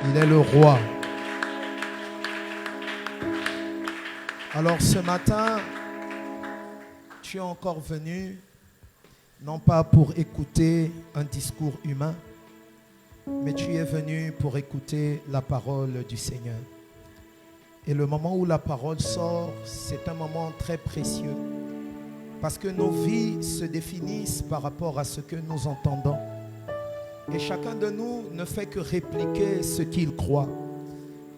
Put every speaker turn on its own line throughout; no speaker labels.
Il est le roi. Alors ce matin, tu es encore venu, non pas pour écouter un discours humain, mais tu es venu pour écouter la parole du Seigneur. Et le moment où la parole sort, c'est un moment très précieux. Parce que nos vies se définissent par rapport à ce que nous entendons. Et chacun de nous ne fait que répliquer ce qu'il croit.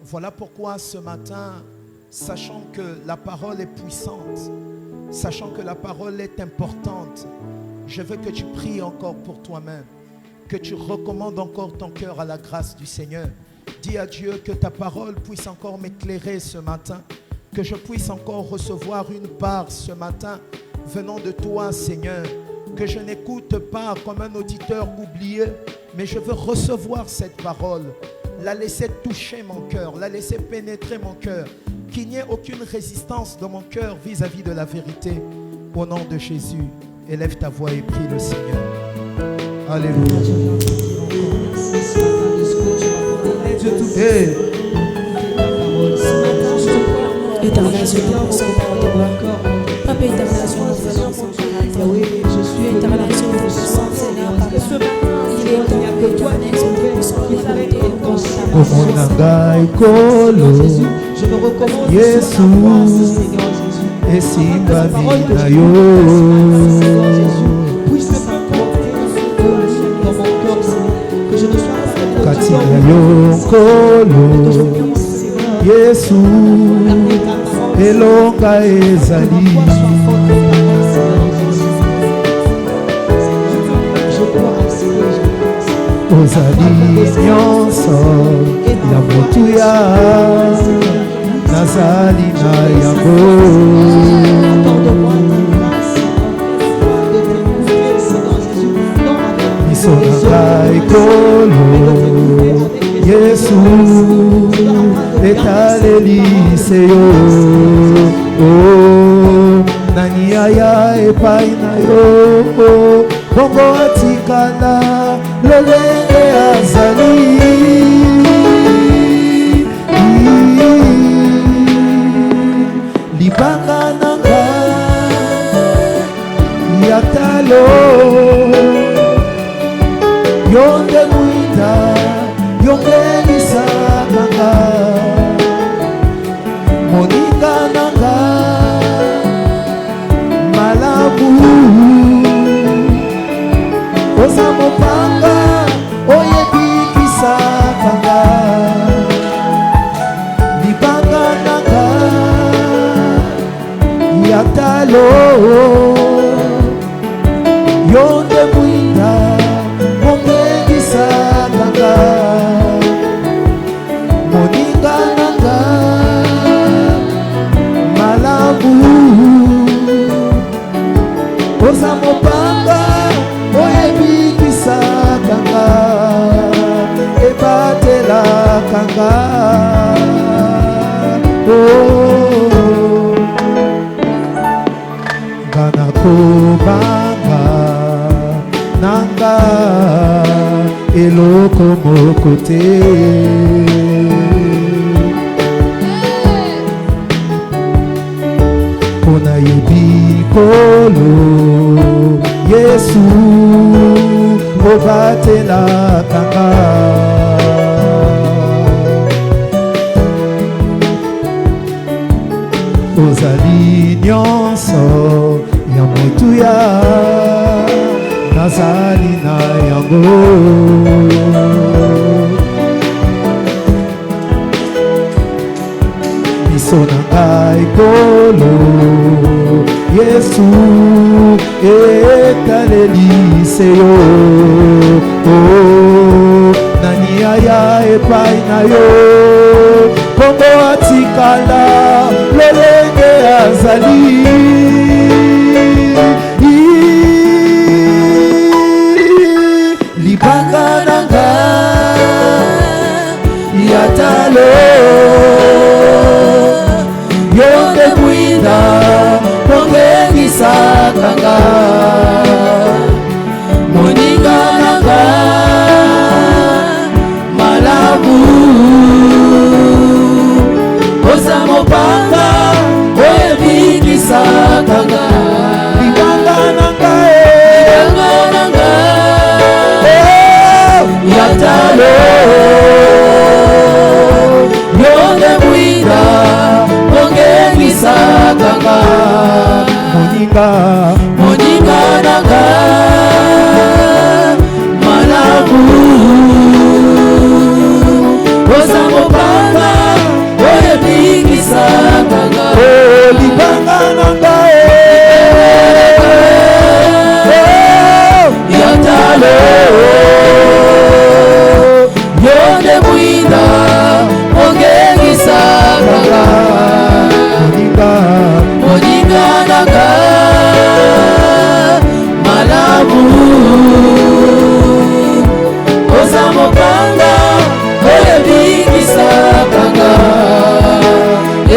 Voilà pourquoi ce matin, sachant que la parole est puissante, sachant que la parole est importante, je veux que tu pries encore pour toi-même, que tu recommandes encore ton cœur à la grâce du Seigneur. Dis à Dieu que ta parole puisse encore m'éclairer ce matin, que je puisse encore recevoir une part ce matin venant de toi, Seigneur, que je n'écoute pas comme un auditeur oublié, mais je veux recevoir cette parole, la laisser toucher mon cœur, la laisser pénétrer mon cœur, qu'il n'y ait aucune résistance dans mon cœur vis-à-vis de la vérité. Au nom de Jésus, élève ta voix et prie le Seigneur. Alléluia. Hey.
Éternel, je te pense par ta gloire. Papa éternel, je suis éternel, je te sens, Seigneur, parce que il est éternel que toi,
je me recommande Jésus et Simba Minayo. Puisse me dans mon corps, que je ne sois pas Katinayo Kolo Jésus Elonga Ezali. Ozali nyonso ya motuya nazali na yango. Miso na ngai kolo Yesu etalelise yo. Oh, nani aya epai na yo bongo atikala lolenge azali. Libanga nanga yatalo yonde muinda yonde nisakanga monika nanga malabu oza mopanga oyebikisakanga libanga nanga yatalo yonde mwinda mongengisakanga moninga nanga malabu oza mopanga oyebikisakanga ebatelakanga. Ngana kobanga nanga eloko moko te. Pona yebi kolo Yesu obatelakanga. Ozali nyonso ya motuya nazali na yango. Miso na ngai kolo Yesu etalelise yo. Oh, nani aya epai na yo bongo atikala lolenge azali. Libanga nanga yatalo yonde mwinda mongengisakanga moninga nanga malabu kanga
moninga nanga malamu oza mopanga oyo ebikisakanga
libanga nanga
yatalo yonde mwinda ongengisakanga moninga nanga malamu oza mopanga oyo ebikisakanga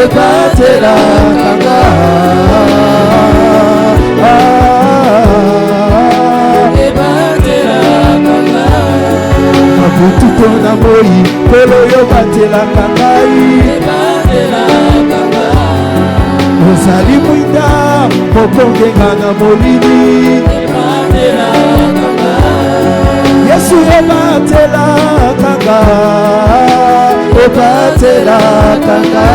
ebatelakanga ebatelakanga
mabututo na moi pelo yo batelaka ngai
ebatelakanga
ozali mwinda mokongenga na molili
ebatelakanga
yesu ebatelaka nga ebatelaka nga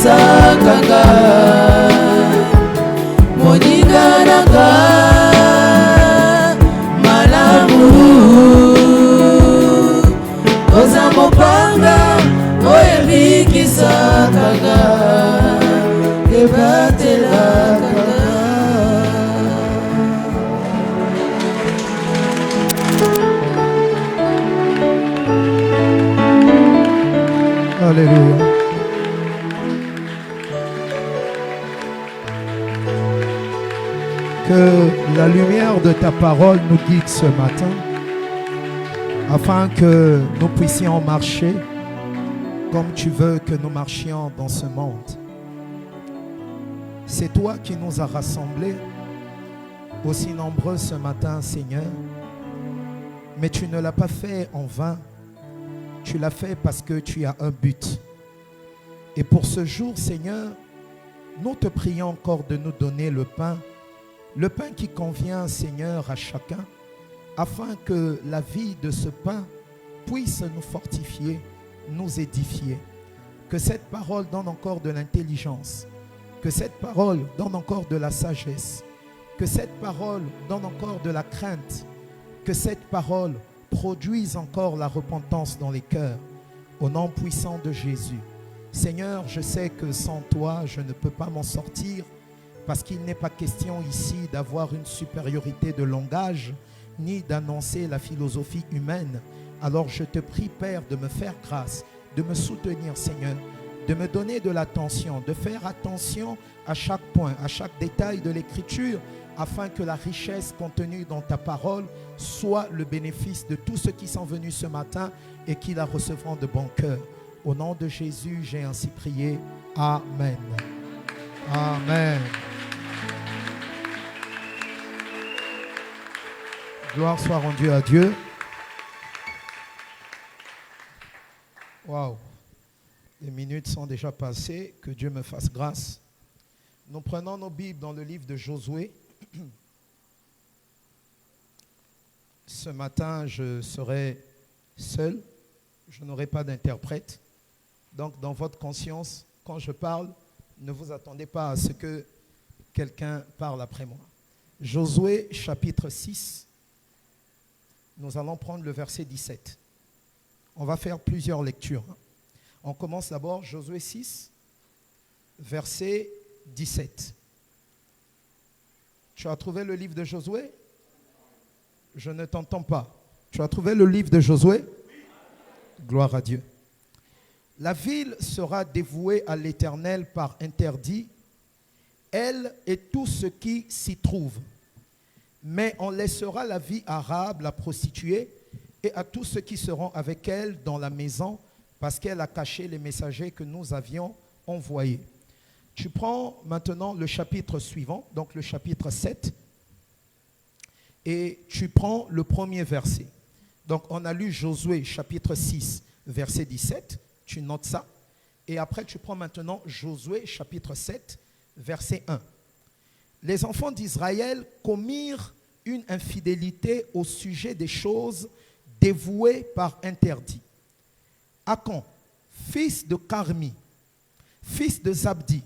sakanga moninga nanga malamu oza mopanga oyo ebikisakanga ebatelakanga.
Alléluia. Que la lumière de ta parole nous guide ce matin, afin que nous puissions marcher comme tu veux que nous marchions dans ce monde. C'est toi qui nous as rassemblés aussi nombreux ce matin, Seigneur, mais tu ne l'as pas fait en vain. Tu l'as fait parce que tu as un but. Et pour ce jour, Seigneur, nous te prions encore de nous donner le pain qui convient, Seigneur, à chacun, afin que la vie de ce pain puisse nous fortifier, nous édifier. Que cette parole donne encore de l'intelligence, que cette parole donne encore de la sagesse, que cette parole donne encore de la crainte, que cette parole produise encore la repentance dans les cœurs, au nom puissant de Jésus. Seigneur, je sais que sans toi, je ne peux pas m'en sortir, parce qu'il n'est pas question ici d'avoir une supériorité de langage, ni d'annoncer la philosophie humaine. Alors je te prie, Père, de me faire grâce, de me soutenir, Seigneur, de me donner de l'attention, de faire attention à chaque point, à chaque détail de l'Écriture, afin que la richesse contenue dans ta parole soit le bénéfice de tous ceux qui sont venus ce matin et qui la recevront de bon cœur. Au nom de Jésus, j'ai ainsi prié. Amen. Amen. Gloire soit rendue à Dieu. Waouh. Les minutes sont déjà passées. Que Dieu me fasse grâce. Nous prenons nos Bibles dans le livre de Josué. Ce matin, je serai seul. Je n'aurai pas d'interprète. Donc, dans votre conscience, quand je parle, ne vous attendez pas à ce que quelqu'un parle après moi. Josué, chapitre 6. Nous allons prendre le verset 17. On va faire plusieurs lectures. On commence d'abord Josué 6, verset 17. Tu as trouvé le livre de Josué? Je ne t'entends pas. Tu as trouvé le livre de Josué? Gloire à Dieu. La ville sera dévouée à l'Éternel par interdit, elle et tout ce qui s'y trouve. mais on laissera la vie arabe, la prostituée, et à tous ceux qui seront avec elle dans la maison, parce qu'elle a caché les messagers que nous avions envoyés. Tu prends maintenant le chapitre suivant, donc le chapitre 7, et tu prends le premier verset. Donc on a lu Josué chapitre 6, verset 17, tu notes ça, et après tu prends maintenant Josué chapitre 7, verset 1. Les enfants d'Israël commirent une infidélité au sujet des choses dévouées par interdit. Achan, fils de Carmi, fils de Zabdi,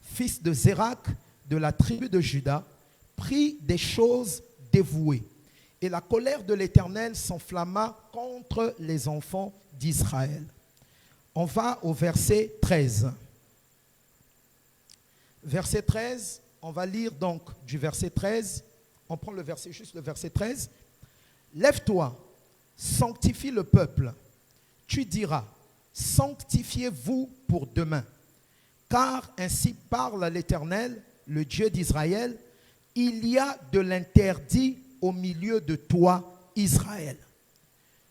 fils de Zérak, de la tribu de Juda, prit des choses dévouées. Et la colère de l'Éternel s'enflamma contre les enfants d'Israël. On va au verset 13. Verset 13, on va lire donc du verset 13. On prend juste le verset 13. Lève-toi, sanctifie le peuple. Tu diras, sanctifiez-vous pour demain. Car ainsi parle l'Éternel, le Dieu d'Israël, il y a de l'interdit au milieu de toi, Israël.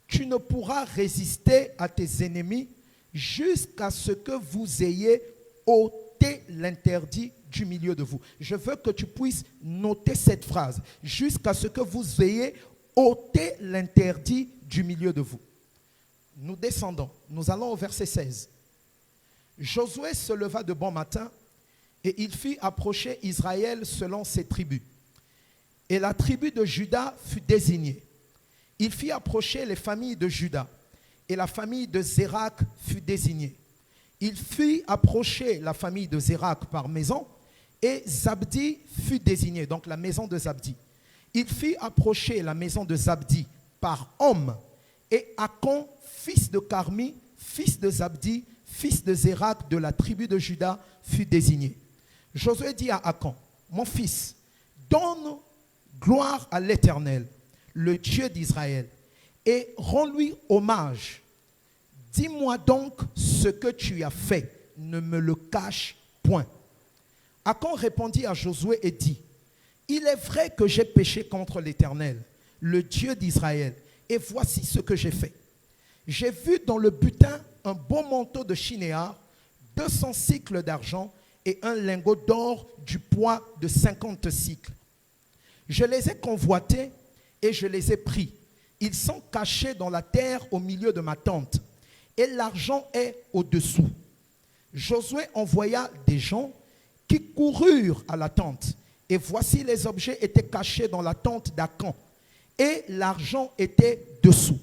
Tu ne pourras résister à tes ennemis jusqu'à ce que vous ayez ôté l'interdit du milieu de vous. Je veux que tu puisses noter cette phrase. Jusqu'à ce que vous ayez ôté l'interdit du milieu de vous. Nous descendons. Nous allons au verset 16. Josué se leva de bon matin et il fit approcher Israël selon ses tribus. Et la tribu de Juda fut désignée. Il fit approcher les familles de Juda et la famille de Zérak fut désignée. Il fit approcher la famille de Zérak par maison et Zabdi fut désigné, donc la maison de Zabdi. Il fit approcher la maison de Zabdi par homme et Achan, fils de Carmi, fils de Zabdi, fils de Zérak de la tribu de Juda, fut désigné. Josué dit à Achan, mon fils, donne gloire à l'Éternel, le Dieu d'Israël, et rends-lui hommage. Dis-moi donc ce que tu as fait, ne me le cache point. Achan répondit à Josué et dit, il est vrai que j'ai péché contre l'Éternel, le Dieu d'Israël, et voici ce que j'ai fait. J'ai vu dans le butin un beau manteau de chinéar, 200 cycles d'argent et un lingot d'or du poids de 50 cycles. Je les ai convoités et je les ai pris. Ils sont cachés dans la terre au milieu de ma tente et l'argent est au-dessous. Josué envoya des gens qui coururent à la tente et voici les objets étaient cachés dans la tente d'Achan et l'argent était dessous.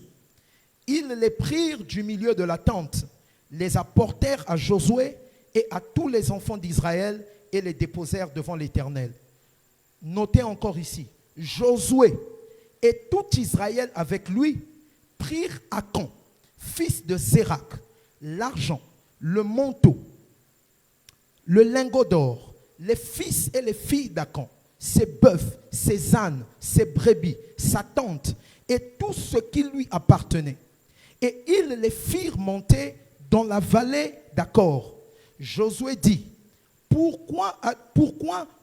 Ils les prirent du milieu de la tente, les apportèrent à Josué et à tous les enfants d'Israël et les déposèrent devant l'Éternel. Notez encore ici, Josué et tout Israël avec lui prirent Achan, fils de Zérak, l'argent, le manteau, le lingot d'or, les fils et les filles d'Achan, ses bœufs, ses ânes, ses brebis, sa tente et tout ce qui lui appartenait. Et ils les firent monter dans la vallée d'Acor. Josué dit, pourquoi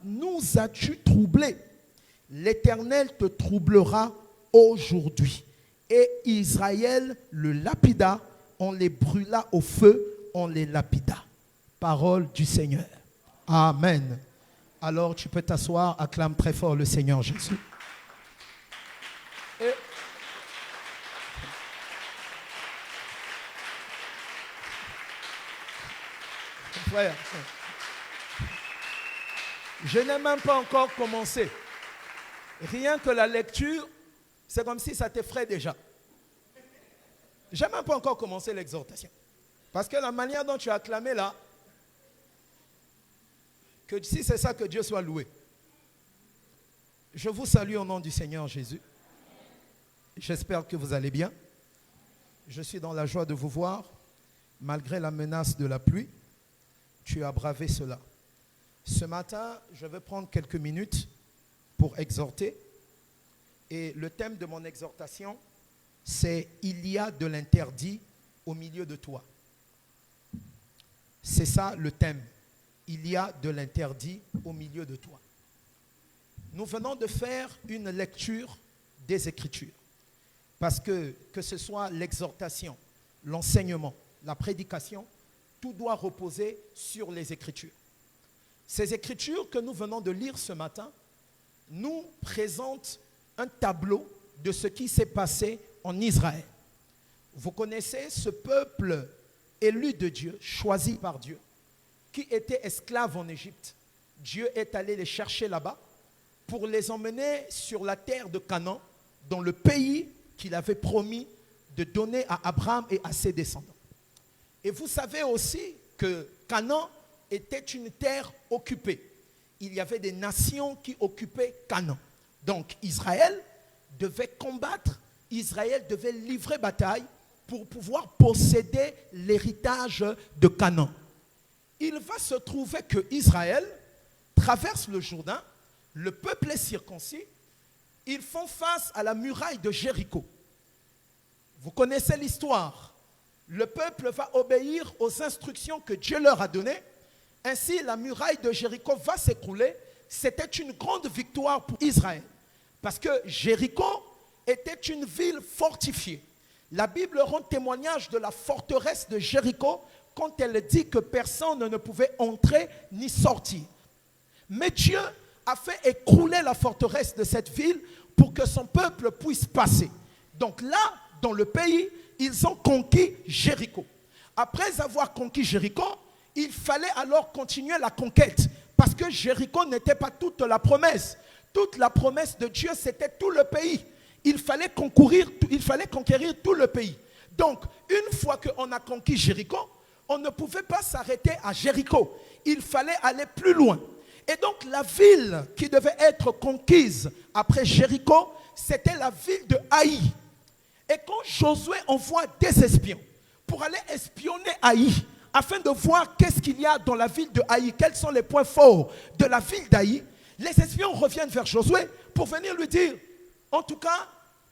nous as-tu troublés? L'Éternel te troublera aujourd'hui. Et Israël le lapida, on les brûla au feu, on les lapida. Parole du Seigneur. Amen. Alors tu peux t'asseoir, acclame très fort le Seigneur Jésus. Et frère, je n'ai même pas encore commencé. Rien que la lecture, c'est comme si ça t'effraie déjà. Je n'ai même pas encore commencé l'exhortation. Parce que la manière dont tu as acclamé là, que si c'est ça, que Dieu soit loué. Je vous salue au nom du Seigneur Jésus. J'espère que vous allez bien. Je suis dans la joie de vous voir, malgré la menace de la pluie. Tu as bravé cela. Ce matin, je vais prendre quelques minutes pour exhorter. Et le thème de mon exhortation, c'est « Il y a de l'interdit au milieu de toi ». C'est ça le thème. Il y a de l'interdit au milieu de toi. Nous venons de faire une lecture des Écritures. Parce que ce soit l'exhortation, l'enseignement, la prédication, tout doit reposer sur les Écritures. Ces Écritures que nous venons de lire ce matin nous présentent un tableau de ce qui s'est passé en Israël. Vous connaissez ce peuple élu de Dieu, choisi par Dieu, qui était esclave en Égypte. Dieu est allé les chercher là-bas pour les emmener sur la terre de Canaan, dans le pays qu'il avait promis de donner à Abraham et à ses descendants. Et vous savez aussi que Canaan était une terre occupée. Il y avait des nations qui occupaient Canaan. Donc Israël devait combattre, Israël devait livrer bataille pour pouvoir posséder l'héritage de Canaan. Il va se trouver que Israël traverse le Jourdain, le peuple est circoncis, ils font face à la muraille de Jéricho. Vous connaissez l'histoire. Le peuple va obéir aux instructions que Dieu leur a données. Ainsi, la muraille de Jéricho va s'écrouler. C'était une grande victoire pour Israël. Parce que Jéricho était une ville fortifiée. La Bible rend témoignage de la forteresse de Jéricho quand elle dit que personne ne pouvait entrer ni sortir. Mais Dieu a fait écrouler la forteresse de cette ville pour que son peuple puisse passer. Donc là, dans le pays, ils ont conquis Jéricho. Après avoir conquis Jéricho, il fallait alors continuer la conquête. Parce que Jéricho n'était pas toute la promesse. Toute la promesse de Dieu, c'était tout le pays. Il fallait conquérir tout le pays. Donc, une fois qu'on a conquis Jéricho, on ne pouvait pas s'arrêter à Jéricho. Il fallait aller plus loin. Et donc, la ville qui devait être conquise après Jéricho, c'était la ville de Haï. Et quand Josué envoie des espions pour aller espionner Haï, afin de voir qu'est-ce qu'il y a dans la ville de Haï, quels sont les points forts de la ville d'Haï, les espions reviennent vers Josué pour venir lui dire, en tout cas,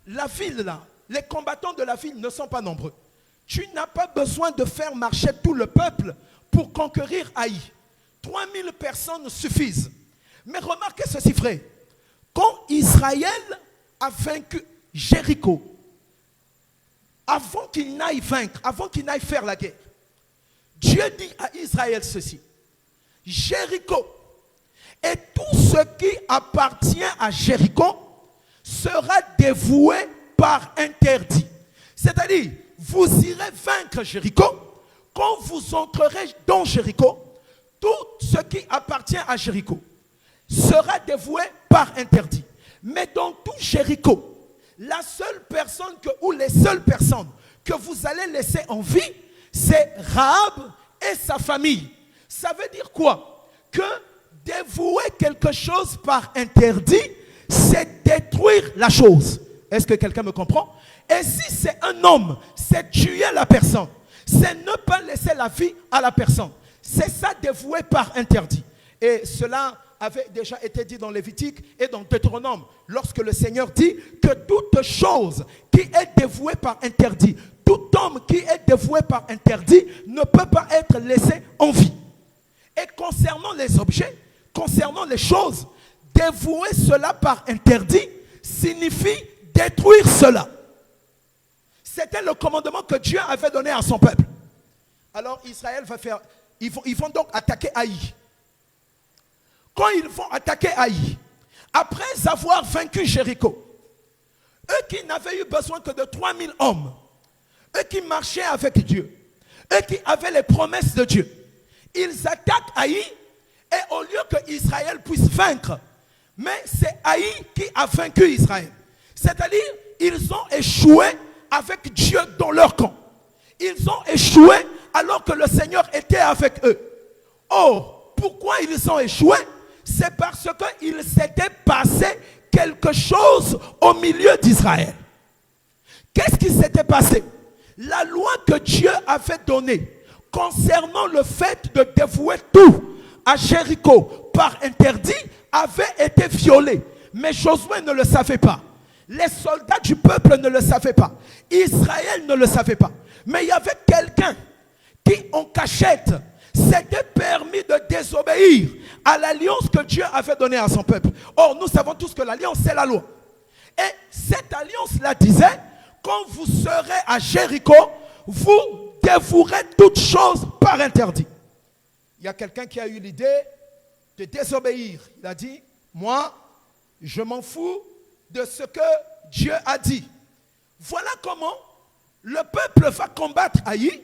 la ville là, les combattants de la ville ne sont pas nombreux. Tu n'as pas besoin de faire marcher tout le peuple pour conquérir Haï. 3000 personnes suffisent. Mais remarquez ceci, frère. Quand Israël a vaincu Jéricho, avant qu'il n'aille vaincre, avant qu'il n'aille faire la guerre, Dieu dit à Israël ceci. Jéricho et tout ce qui appartient à Jéricho sera dévoué par interdit. C'est-à-dire, vous irez vaincre Jéricho. Quand vous entrerez dans Jéricho, tout ce qui appartient à Jéricho sera dévoué par interdit. Mais dans tout Jéricho, la seule personne ou les seules personnes que vous allez laisser en vie, c'est Rahab et sa famille. Ça veut dire quoi? Que dévouer quelque chose par interdit, c'est détruire la chose. Est-ce que quelqu'un me comprend? Et si c'est un homme, c'est tuer la personne. C'est ne pas laisser la vie à la personne. C'est ça dévoué par interdit. Et cela avait déjà été dit dans Lévitique et dans Deutéronome. Lorsque le Seigneur dit que toute chose qui est dévouée par interdit, tout homme qui est dévoué par interdit ne peut pas être laissé en vie. Et concernant les objets, concernant les choses, dévouer cela par interdit signifie détruire cela. C'était le commandement que Dieu avait donné à son peuple. Alors Israël va faire, ils vont donc attaquer Haï. Quand ils vont attaquer Haï, après avoir vaincu Jéricho, eux qui n'avaient eu besoin que de 3000 hommes, eux qui marchaient avec Dieu, eux qui avaient les promesses de Dieu, ils attaquent Haï et au lieu que Israël puisse vaincre, mais c'est Haï qui a vaincu Israël. C'est-à-dire, ils ont échoué avec Dieu dans leur camp. Ils ont échoué alors que le Seigneur était avec eux. Or, pourquoi ils ont échoué? C'est parce qu'il s'était passé quelque chose au milieu d'Israël. Qu'est-ce qui s'était passé? La loi que Dieu avait donnée concernant le fait de dévouer tout à Jéricho par interdit avait été violée. Mais Josué ne le savait pas. Les soldats du peuple ne le savaient pas. Israël ne le savait pas. Mais il y avait quelqu'un qui, en cachette, c'était permis de désobéir à l'alliance que Dieu avait donnée à son peuple. Or, nous savons tous que l'alliance, c'est la loi. Et cette alliance-là disait, quand vous serez à Jéricho, vous dévouerez toutes choses par interdit. Il y a quelqu'un qui a eu l'idée de désobéir. Il a dit, moi, je m'en fous de ce que Dieu a dit. Voilà comment le peuple va combattre Haï.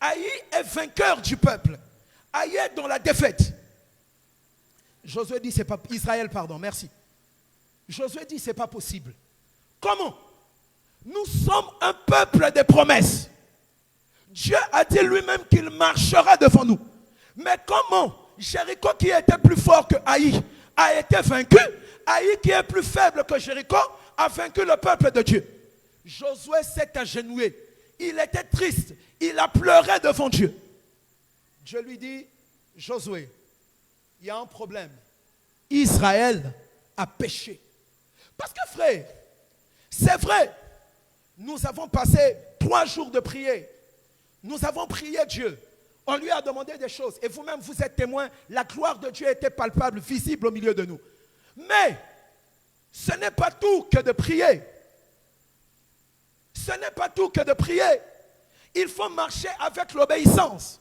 Haï est vainqueur du peuple. Haï est dans la défaite. Josué dit, c'est pas Israël, pardon, merci. Josué dit, c'est pas possible. Comment? Nous sommes un peuple de promesses. Dieu a dit lui-même qu'il marchera devant nous. Mais comment Jéricho, qui était plus fort que Haï, a été vaincu? Haï, qui est plus faible que Jéricho, a vaincu le peuple de Dieu. Josué s'est agenouillé. Il était triste. Il a pleuré devant Dieu. Dieu lui dit, Josué, il y a un problème. Israël a péché. Parce que frère, c'est vrai, nous avons passé 3 jours de prière. Nous avons prié Dieu. On lui a demandé des choses. Et vous-même, vous êtes témoins. La gloire de Dieu était palpable, visible au milieu de nous. Mais, ce n'est pas tout que de prier. Ce n'est pas tout que de prier. Il faut marcher avec l'obéissance.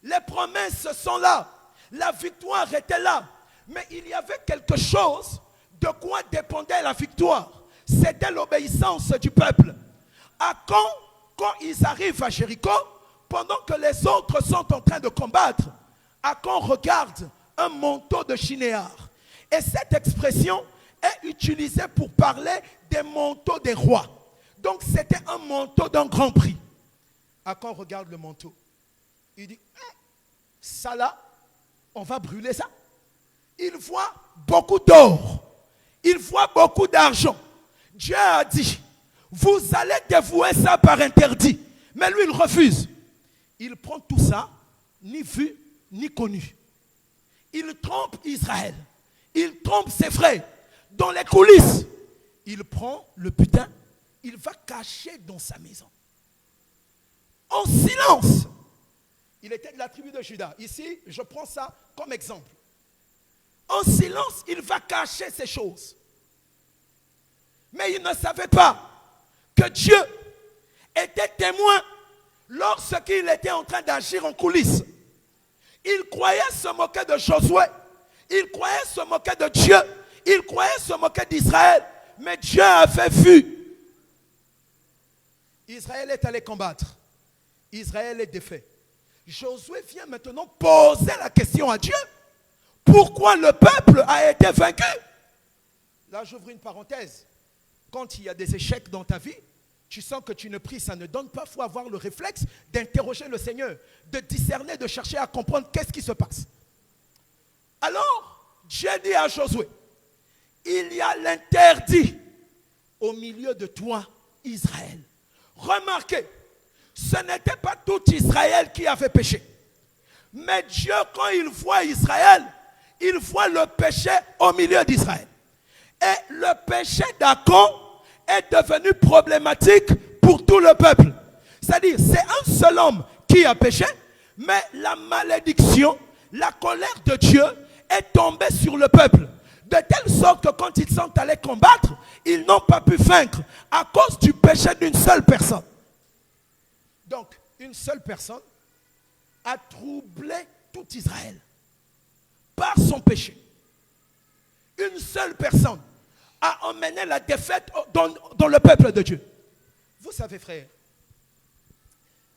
Les promesses sont là. La victoire était là. Mais il y avait quelque chose de quoi dépendait la victoire. C'était l'obéissance du peuple. Quand ils arrivent à Jéricho, pendant que les autres sont en train de combattre, Achan regarde un manteau de chinéar. Et cette expression est utilisée pour parler des manteaux des rois. Donc c'était un manteau d'un grand prix. Achan regarde le manteau. Il dit, ça là, on va brûler ça. Il voit beaucoup d'or. Il voit beaucoup d'argent. Dieu a dit, vous allez dévouer ça par interdit. Mais lui, il refuse. Il prend tout ça, ni vu, ni connu. Il trompe Israël. Il trompe ses frères. Dans les coulisses, il prend le butin, il va cacher dans sa maison. En silence. Il était de la tribu de Juda. Ici, je prends ça comme exemple. En silence, il va cacher ces choses. Mais il ne savait pas que Dieu était témoin lorsqu'il était en train d'agir en coulisses. Il croyait se moquer de Josué. Il croyait se moquer de Dieu. Il croyait se moquer d'Israël. Mais Dieu avait vu. Israël est allé combattre. Israël est défait. Josué vient maintenant poser la question à Dieu. Pourquoi le peuple a été vaincu? Là, j'ouvre une parenthèse. Quand il y a des échecs dans ta vie, tu sens que tu ne pries, ça ne donne pas. Il faut avoir le réflexe d'interroger le Seigneur, de discerner, de chercher à comprendre qu'est-ce qui se passe. Alors, Dieu dit à Josué, il y a l'interdit au milieu de toi, Israël. Remarquez, ce n'était pas tout Israël qui avait péché. Mais Dieu, quand il voit Israël, il voit le péché au milieu d'Israël. Et le péché d'Achan est devenu problématique pour tout le peuple. C'est-à-dire, c'est un seul homme qui a péché, mais la malédiction, la colère de Dieu est tombée sur le peuple. De telle sorte que quand ils sont allés combattre, ils n'ont pas pu vaincre à cause du péché d'une seule personne. Donc, une seule personne a troublé tout Israël par son péché. Une seule personne a emmené la défaite dans le peuple de Dieu. Vous savez, frère,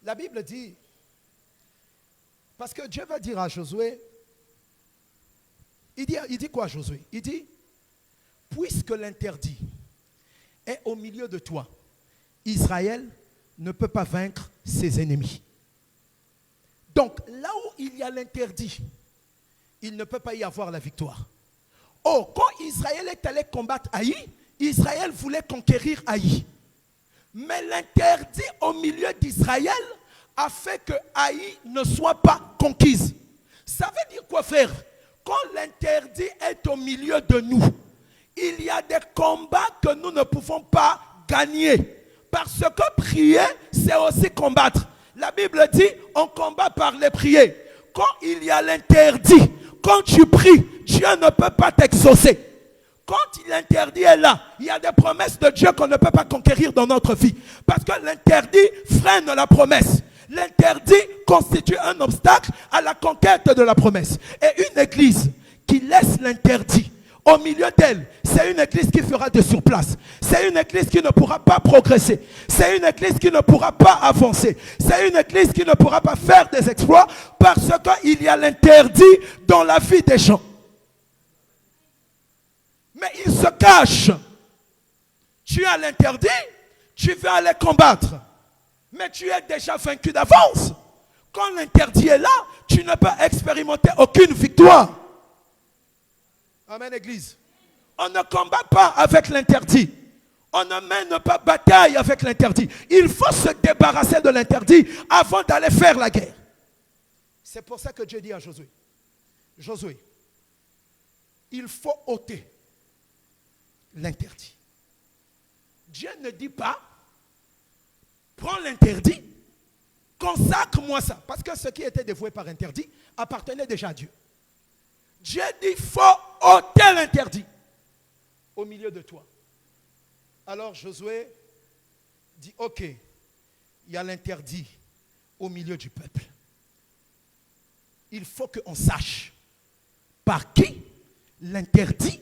la Bible dit, parce que Dieu va dire à Josué, il dit quoi à Josué? Il dit, puisque l'interdit est au milieu de toi, Israël ne peut pas vaincre ses ennemis. Donc, là où il y a l'interdit, il ne peut pas y avoir la victoire. Or, quand Israël est allé combattre Haï, Israël voulait conquérir Haï. Mais l'interdit au milieu d'Israël a fait que Haï ne soit pas conquise. Ça veut dire quoi, frère? Quand l'interdit est au milieu de nous, il y a des combats que nous ne pouvons pas gagner. Parce que prier, c'est aussi combattre. La Bible dit, on combat par les prières. quand il y a l'interdit, quand tu pries, Dieu ne peut pas t'exaucer. Quand l'interdit est là, il y a des promesses de Dieu qu'on ne peut pas conquérir dans notre vie. Parce que l'interdit freine la promesse. L'interdit constitue un obstacle à la conquête de la promesse. Et une église qui laisse l'interdit au milieu d'elle, c'est une église qui fera de surplace. C'est une église qui ne pourra pas progresser. C'est une église qui ne pourra pas avancer. C'est une église qui ne pourra pas faire des exploits parce qu'il y a l'interdit dans la vie des gens. Mais ils se cachent. Tu as l'interdit, tu veux aller combattre. Mais tu es déjà vaincu d'avance. Quand l'interdit est là, tu ne peux expérimenter aucune victoire. Amen, Église. On ne combat pas avec l'interdit. On ne mène pas bataille avec l'interdit. Il faut se débarrasser de l'interdit avant d'aller faire la guerre. C'est pour ça que Dieu dit à Josué, Josué, il faut ôter l'interdit. Dieu ne dit pas, prends l'interdit, consacre-moi ça. Parce que ce qui était dévoué par interdit appartenait déjà à Dieu. Dieu dit, il faut ôter l'interdit au milieu de toi. Alors Josué dit, ok, il y a l'interdit au milieu du peuple. Il faut qu'on sache par qui l'interdit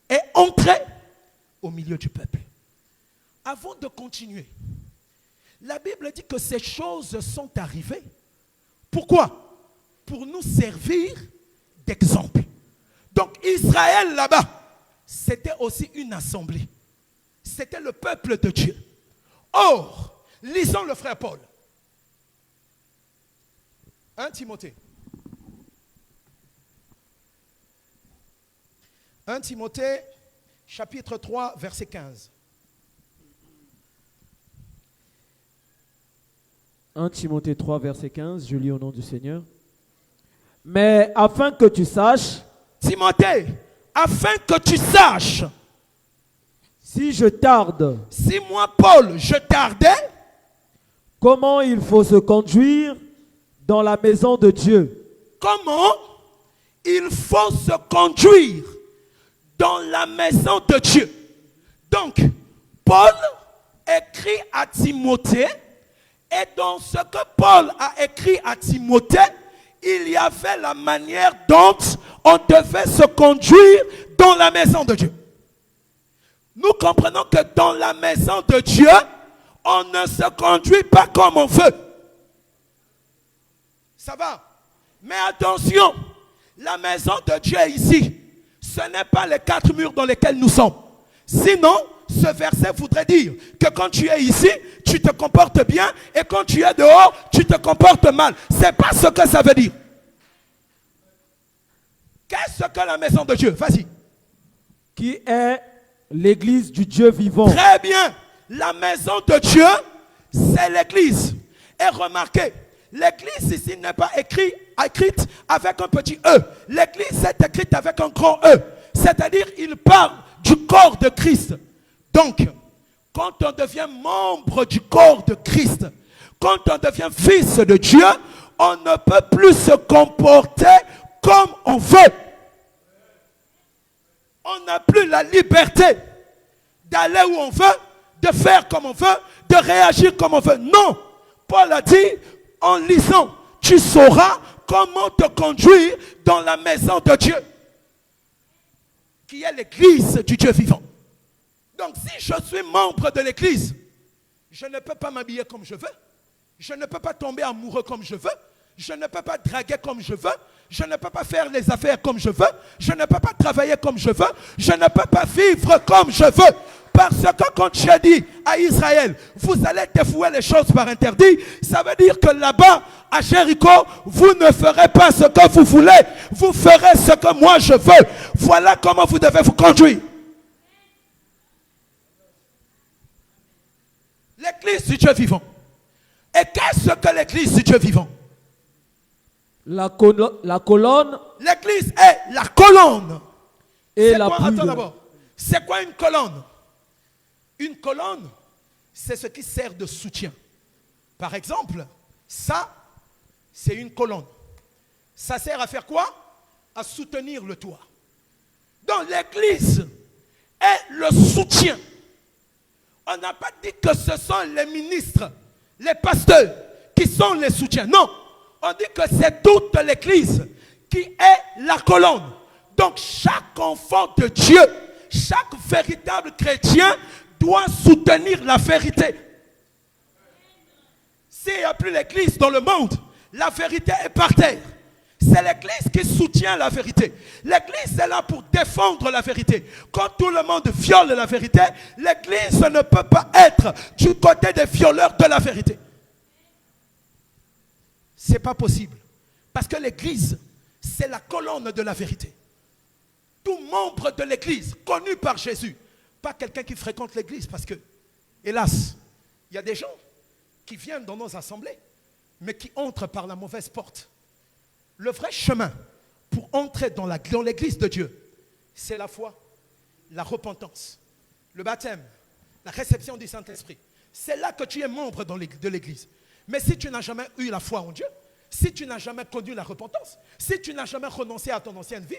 est entré au milieu du peuple. Avant de continuer, la Bible dit que ces choses sont arrivées. Pourquoi? Pour nous servir d'exemple. Donc Israël là-bas, c'était aussi une assemblée. C'était le peuple de Dieu. Or, lisons le frère Paul. 1 Timothée. 1 Timothée, chapitre 3, verset 15.
1 Timothée 3, verset 15, je lis au nom du Seigneur. Mais afin que tu saches,
Timothée, afin que tu saches,
si je tarde,
si moi, Paul, je tardais,
comment il faut se conduire dans la maison de Dieu.
Comment il faut se conduire dans la maison de Dieu. Donc, Paul écrit à Timothée, et dans ce que Paul a écrit à Timothée, il y avait la manière dont on devait se conduire dans la maison de Dieu. Nous comprenons que dans la maison de Dieu, on ne se conduit pas comme on veut. Ça va? Mais attention, la maison de Dieu ici, ce n'est pas les 4 murs dans lesquels nous sommes. Sinon, ce verset voudrait dire que quand tu es ici, tu te comportes bien, et quand tu es dehors, tu te comportes mal. Ce n'est pas ce que ça veut dire. Qu'est-ce que la maison de Dieu? Vas-y.
Qui est l'église du Dieu vivant.
Très bien. La maison de Dieu, c'est l'église. Et remarquez, l'église ici n'est pas écrite avec un petit E. L'église est écrite avec un grand E. C'est-à-dire, il parle du corps de Christ. Donc, quand on devient membre du corps de Christ, quand on devient fils de Dieu, on ne peut plus se comporter comme on veut. On n'a plus la liberté d'aller où on veut, de faire comme on veut, de réagir comme on veut. Non, Paul a dit, en lisant, tu sauras comment te conduire dans la maison de Dieu, qui est l'église du Dieu vivant. Donc si je suis membre de l'église, je ne peux pas m'habiller comme je veux, je ne peux pas tomber amoureux comme je veux, je ne peux pas draguer comme je veux, je ne peux pas faire les affaires comme je veux, je ne peux pas travailler comme je veux, je ne peux pas vivre comme je veux. Parce que quand Dieu dit à Israël, vous allez défouer les choses par interdit, ça veut dire que là-bas, à Jéricho, vous ne ferez pas ce que vous voulez, vous ferez ce que moi je veux. Voilà comment vous devez vous conduire. L'église du Dieu vivant. Et qu'est-ce que l'église du Dieu vivant?
La colonne.
L'église est la colonne.
Et
c'est
la
quoi?
poudre.
Attends d'abord. C'est quoi une colonne? Une colonne, c'est ce qui sert de soutien. Par exemple, ça, c'est une colonne. Ça sert à faire quoi? À soutenir le toit. Donc l'église est le soutien. On n'a pas dit que ce sont les ministres, les pasteurs qui sont les soutiens. Non, on dit que c'est toute l'église qui est la colonne. Donc chaque enfant de Dieu, chaque véritable chrétien doit soutenir la vérité. S'il n'y a plus l'église dans le monde, la vérité est par terre. C'est l'église qui soutient la vérité. L'église est là pour défendre la vérité. Quand tout le monde viole la vérité, l'église ne peut pas être du côté des violeurs de la vérité. Ce n'est pas possible. Parce que l'église, c'est la colonne de la vérité. Tout membre de l'église, connu par Jésus, pas quelqu'un qui fréquente l'église, parce que, hélas, il y a des gens qui viennent dans nos assemblées, mais qui entrent par la mauvaise porte. Le vrai chemin pour entrer dans l'église de Dieu, c'est la foi, la repentance, le baptême, la réception du Saint-Esprit. C'est là que tu es membre de l'église. Mais si tu n'as jamais eu la foi en Dieu, si tu n'as jamais connu la repentance, si tu n'as jamais renoncé à ton ancienne vie,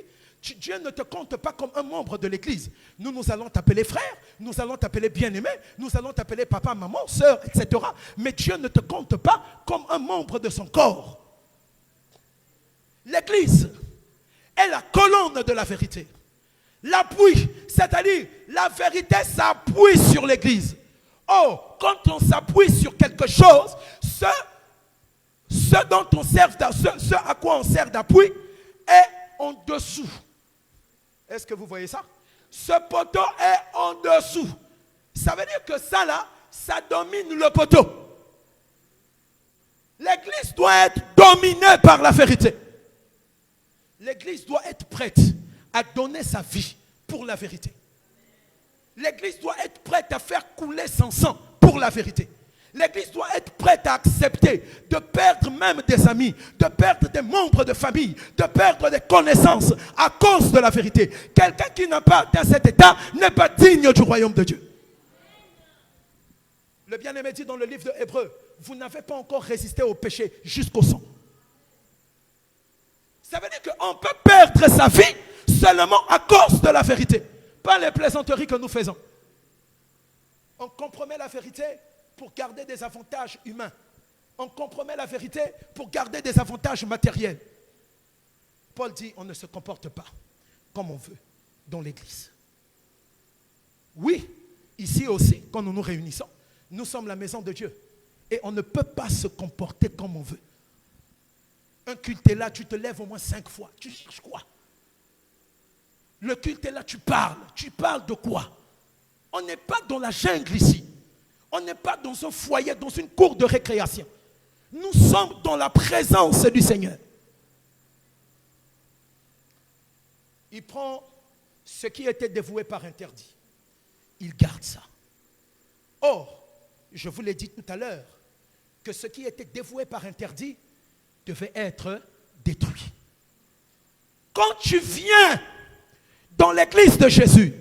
Dieu ne te compte pas comme un membre de l'église. Nous allons t'appeler frère, nous allons t'appeler bien-aimé, nous allons t'appeler papa, maman, soeur, etc. Mais Dieu ne te compte pas comme un membre de son corps. L'église est la colonne de la vérité. L'appui, c'est-à-dire la vérité s'appuie sur l'église. Oh, quand on s'appuie sur quelque chose, ce à quoi on sert d'appui est en dessous. Est-ce que vous voyez ça? Ce poteau est en dessous. Ça veut dire que ça là, ça domine le poteau. L'église doit être dominée par la vérité. L'église doit être prête à donner sa vie pour la vérité. L'église doit être prête à faire couler son sang pour la vérité. L'église doit être prête à accepter de perdre même des amis, de perdre des membres de famille, de perdre des connaissances à cause de la vérité. Quelqu'un qui n'a pas atteint cet état n'est pas digne du royaume de Dieu. Le bien-aimé dit dans le livre de Hébreux, vous n'avez pas encore résisté au péché jusqu'au sang. Ça veut dire qu'on peut perdre sa vie seulement à cause de la vérité. Pas les plaisanteries que nous faisons. On compromet la vérité pour garder des avantages humains. On compromet la vérité pour garder des avantages matériels. Paul dit, on ne se comporte pas comme on veut dans l'église. Oui, ici aussi, quand nous nous réunissons, nous sommes la maison de Dieu. Et on ne peut pas se comporter comme on veut. Un culte est là, tu te lèves au moins 5 fois. Tu cherches quoi? Le culte est là, tu parles. Tu parles de quoi? On n'est pas dans la jungle ici. On n'est pas dans un foyer, dans une cour de récréation. Nous sommes dans la présence du Seigneur. Il prend ce qui était dévoué par interdit. Il garde ça. Or, je vous l'ai dit tout à l'heure, que ce qui était dévoué par interdit devait être détruit. Quand tu viens dans l'église de Jésus,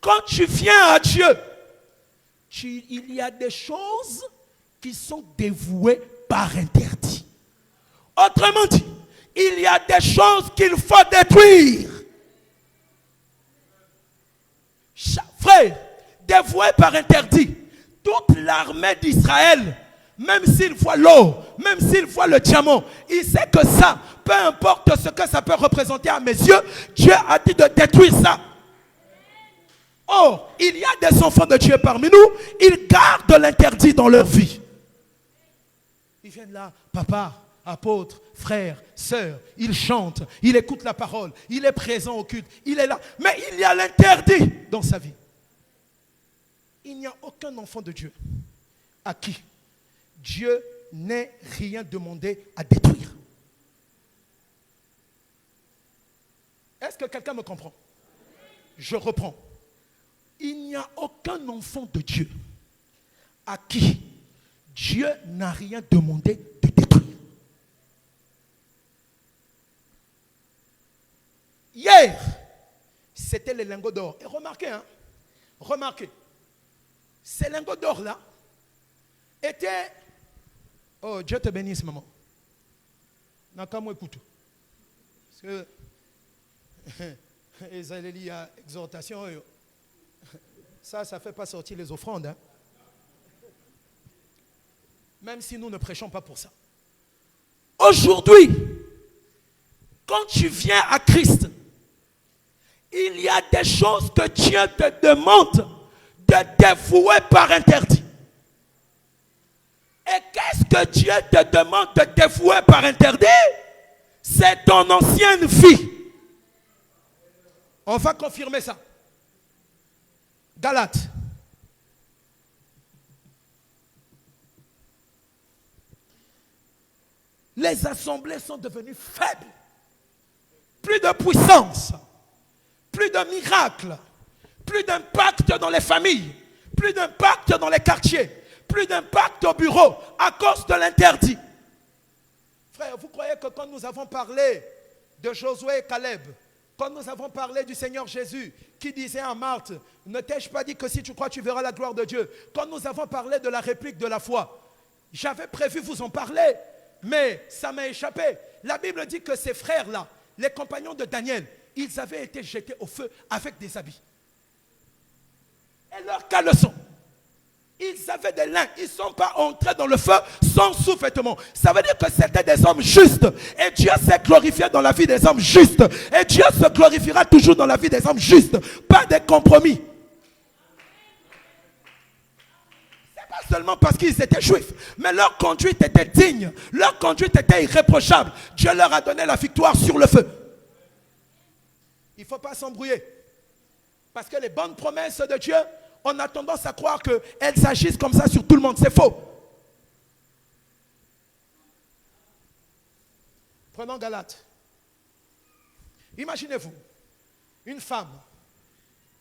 quand tu viens à Dieu, il y a des choses qui sont dévouées par interdit. Autrement dit, il y a des choses qu'il faut détruire. Frère, dévoué par interdit, toute l'armée d'Israël, même s'il voit l'or, même s'il voit le diamant, il sait que ça, peu importe ce que ça peut représenter à mes yeux, Dieu a dit de détruire ça. Or, il y a des enfants de Dieu parmi nous, ils gardent l'interdit dans leur vie. Ils viennent là, papa, apôtre, frère, sœur, ils chantent, ils écoutent la parole, il est présent au culte, il est là. Mais il y a l'interdit dans sa vie. Il n'y a aucun enfant de Dieu à qui Dieu n'ait rien demandé à détruire. Est-ce que quelqu'un me comprend? Je reprends. Il n'y a aucun enfant de Dieu à qui Dieu n'a rien demandé de détruire. Hier, c'était les lingots d'or. Et remarquez, ces lingots d'or-là étaient... Oh, Dieu te bénisse, maman. Nakamwe Kutu. Parce que ils allaient lire exhortation. Ça ne fait pas sortir les offrandes. Hein. Même si nous ne prêchons pas pour ça. Aujourd'hui, quand tu viens à Christ, il y a des choses que Dieu te demande de dévouer par interdit. Et qu'est-ce que Dieu te demande de dévouer par interdit? C'est ton ancienne vie. On va confirmer ça. Galates. Les assemblées sont devenues faibles. Plus de puissance, plus de miracles, plus d'impact dans les familles, plus d'impact dans les quartiers, plus d'impact au bureau à cause de l'interdit. Frère, vous croyez que quand nous avons parlé de Josué et Caleb, quand nous avons parlé du Seigneur Jésus, qui disait à Marthe, ne t'ai-je pas dit que si tu crois, tu verras la gloire de Dieu. Quand nous avons parlé de la réplique de la foi, j'avais prévu vous en parler, mais ça m'a échappé. La Bible dit que ces frères-là, les compagnons de Daniel, ils avaient été jetés au feu avec des habits. Et leur caleçon, ils avaient des lins, ils ne sont pas entrés dans le feu sans sous-vêtements. Ça veut dire que c'était des hommes justes. Et Dieu s'est glorifié dans la vie des hommes justes. Et Dieu se glorifiera toujours dans la vie des hommes justes. Pas de compromis. C'est pas seulement parce qu'ils étaient juifs, mais leur conduite était digne. Leur conduite était irréprochable. Dieu leur a donné la victoire sur le feu. Il ne faut pas s'embrouiller. Parce que les bonnes promesses de Dieu, on a tendance à croire qu'elles agissent comme ça sur tout le monde. C'est faux. Prenons Galates. Imaginez-vous, une femme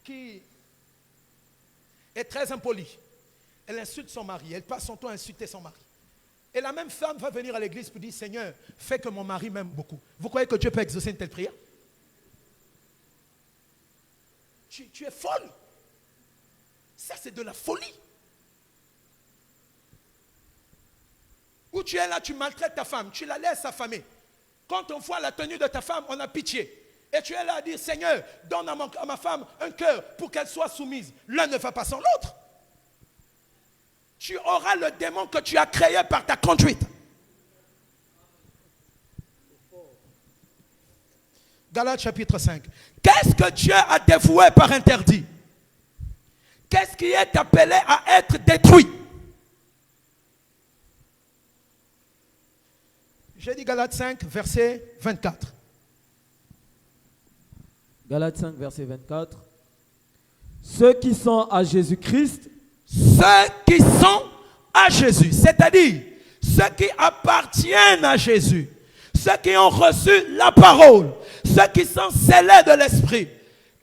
qui est très impolie. Elle insulte son mari. Elle passe son temps à insulter son mari. Et la même femme va venir à l'église pour dire, Seigneur, fais que mon mari m'aime beaucoup. Vous croyez que Dieu peut exaucer une telle prière? Tu es folle. Ça, c'est de la folie. Ou tu es là, tu maltraites ta femme, tu la laisses affamer. Quand on voit la tenue de ta femme, on a pitié. Et tu es là à dire, Seigneur, donne à ma femme un cœur pour qu'elle soit soumise. L'un ne va pas sans l'autre. Tu auras le démon que tu as créé par ta conduite. Galates chapitre 5. Qu'est-ce que Dieu a dévoué par interdit? Qu'est-ce qui est appelé à être détruit? J'ai dit Galates 5, verset 24.
Galates 5, verset 24. Ceux qui sont à Jésus-Christ.
Ceux qui sont à Jésus, c'est-à-dire ceux qui appartiennent à Jésus, ceux qui ont reçu la parole, ceux qui sont scellés de l'Esprit,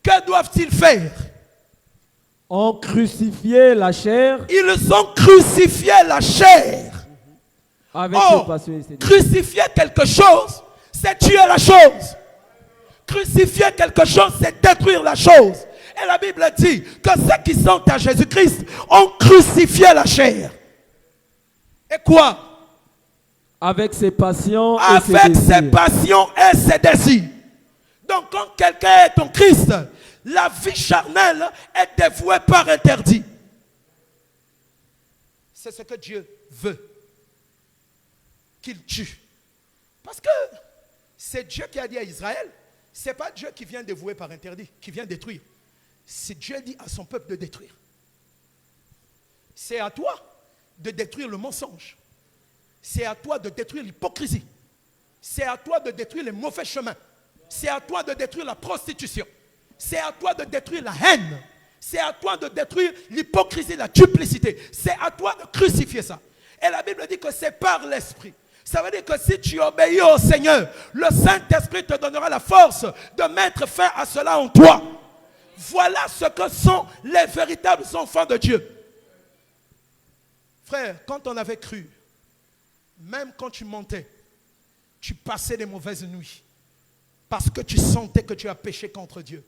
que doivent-ils faire?
Ont crucifié la chair.
Ils ont crucifié la chair.
Avec ses passions et ses désirs.
Crucifier quelque chose, c'est tuer la chose. Crucifier quelque chose, c'est détruire la chose. Et la Bible dit que ceux qui sont à Jésus-Christ ont crucifié la chair. Et quoi?
Avec ses passions et ses
avec
désirs.
ses passions et ses désirs. Donc quand quelqu'un est en Christ, la vie charnelle est dévouée par interdit. C'est ce que Dieu veut. Qu'il tue. Parce que c'est Dieu qui a dit à Israël, ce n'est pas Dieu qui vient dévouer par interdit, qui vient détruire. C'est Dieu dit à son peuple de détruire. C'est à toi de détruire le mensonge. C'est à toi de détruire l'hypocrisie. C'est à toi de détruire les mauvais chemins. C'est à toi de détruire la prostitution. C'est à toi de détruire la haine. C'est à toi de détruire l'hypocrisie, la duplicité. C'est à toi de crucifier ça. Et la Bible dit que c'est par l'Esprit. Ça veut dire que si tu obéis au Seigneur, le Saint-Esprit te donnera la force de mettre fin à cela en toi. Voilà ce que sont les véritables enfants de Dieu. Frère, quand on avait cru, même quand tu montais, tu passais des mauvaises nuits. Parce que tu sentais que tu as péché contre Dieu.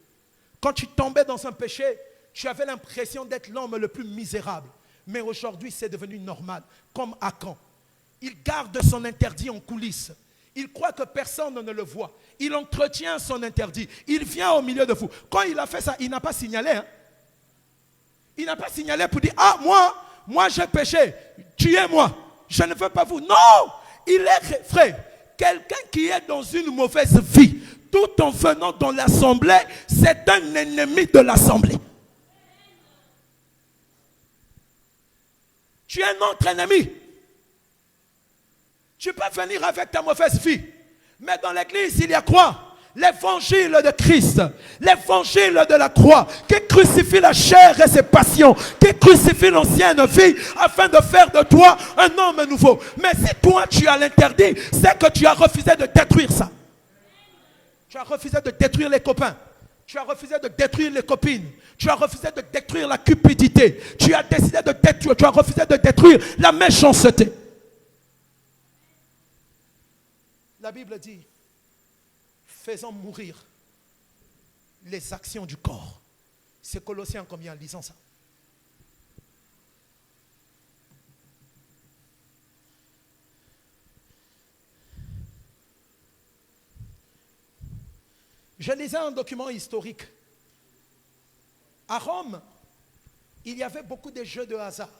Quand tu tombais dans un péché, tu avais l'impression d'être l'homme le plus misérable. Mais aujourd'hui, c'est devenu normal, comme Akan. Il garde son interdit en coulisses. Il croit que personne ne le voit. Il entretient son interdit. Il vient au milieu de vous. Quand il a fait ça, il n'a pas signalé. Hein. Il n'a pas signalé pour dire, ah, moi j'ai péché. Tuez-moi. Je ne veux pas vous. Non, il est, frère, quelqu'un qui est dans une mauvaise vie, tout en venant dans l'assemblée, c'est un ennemi de l'assemblée. Tu es notre ennemi. Tu peux venir avec ta mauvaise vie. Mais dans l'église, il y a quoi? L'évangile de Christ. L'évangile de la croix. Qui crucifie la chair et ses passions. Qui crucifie l'ancienne vie afin de faire de toi un homme nouveau. Mais si toi tu as l'interdit, c'est que tu as refusé de détruire ça. Tu as refusé de détruire les copains. Tu as refusé de détruire les copines. Tu as refusé de détruire la cupidité. Tu as décidé de détruire. Tu as refusé de détruire la méchanceté. La Bible dit, faisons mourir les actions du corps. C'est Colossiens combien, lisons ça. Je lisais un document historique. À Rome, il y avait beaucoup de jeux de hasard.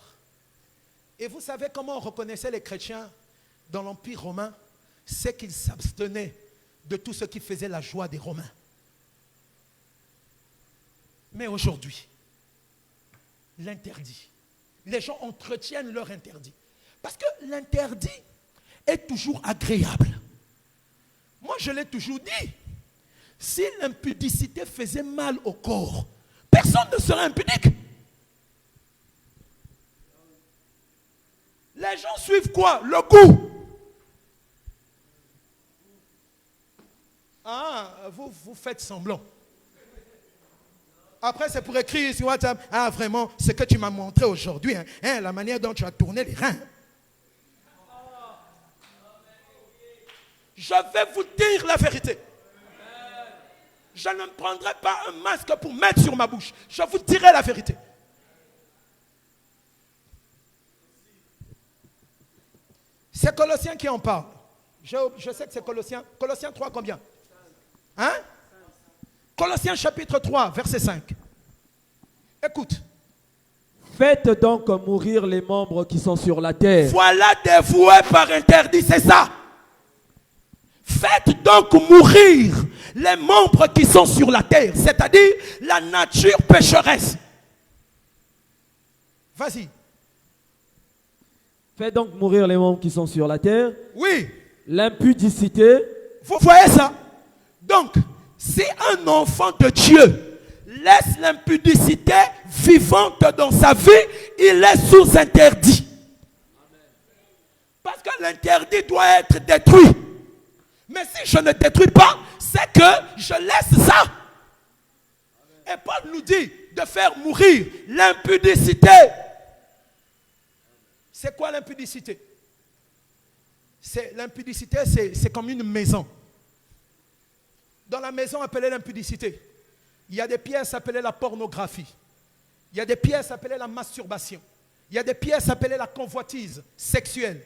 Et vous savez comment on reconnaissait les chrétiens dans l'Empire romain? C'est qu'ils s'abstenaient de tout ce qui faisait la joie des Romains. Mais aujourd'hui, l'interdit. Les gens entretiennent leur interdit. Parce que l'interdit est toujours agréable. Moi, je l'ai toujours dit. Si l'impudicité faisait mal au corps, personne ne serait impudique. Les gens suivent quoi? Le goût. Ah, vous faites semblant. Après, c'est pour écrire sur WhatsApp. Ah, vraiment, ce que tu m'as montré aujourd'hui, la manière dont tu as tourné les reins. Je vais vous dire la vérité. Je ne prendrai pas un masque pour mettre sur ma bouche. Je vous dirai la vérité. C'est Colossiens qui en parle. Je sais que c'est Colossiens. Colossiens 3 combien? Hein? Colossiens chapitre 3, verset 5. Écoute.
Faites donc mourir les membres qui sont sur la terre.
Voilà dévoués par interdit, c'est ça. Faites donc mourir les membres qui sont sur la terre, c'est-à-dire la nature pécheresse. Vas-y.
Faites donc mourir les membres qui sont sur la terre.
Oui.
L'impudicité.
Vous voyez ça? Donc, si un enfant de Dieu laisse l'impudicité vivante dans sa vie, il est sous interdit. Parce que l'interdit doit être détruit. Mais si je ne détruis pas, c'est que je laisse ça. Et Paul nous dit de faire mourir l'impudicité. C'est quoi l'impudicité? L'impudicité, c'est comme une maison. Dans la maison appelée l'impudicité, il y a des pièces appelées la pornographie. Il y a des pièces appelées la masturbation. Il y a des pièces appelées la convoitise sexuelle.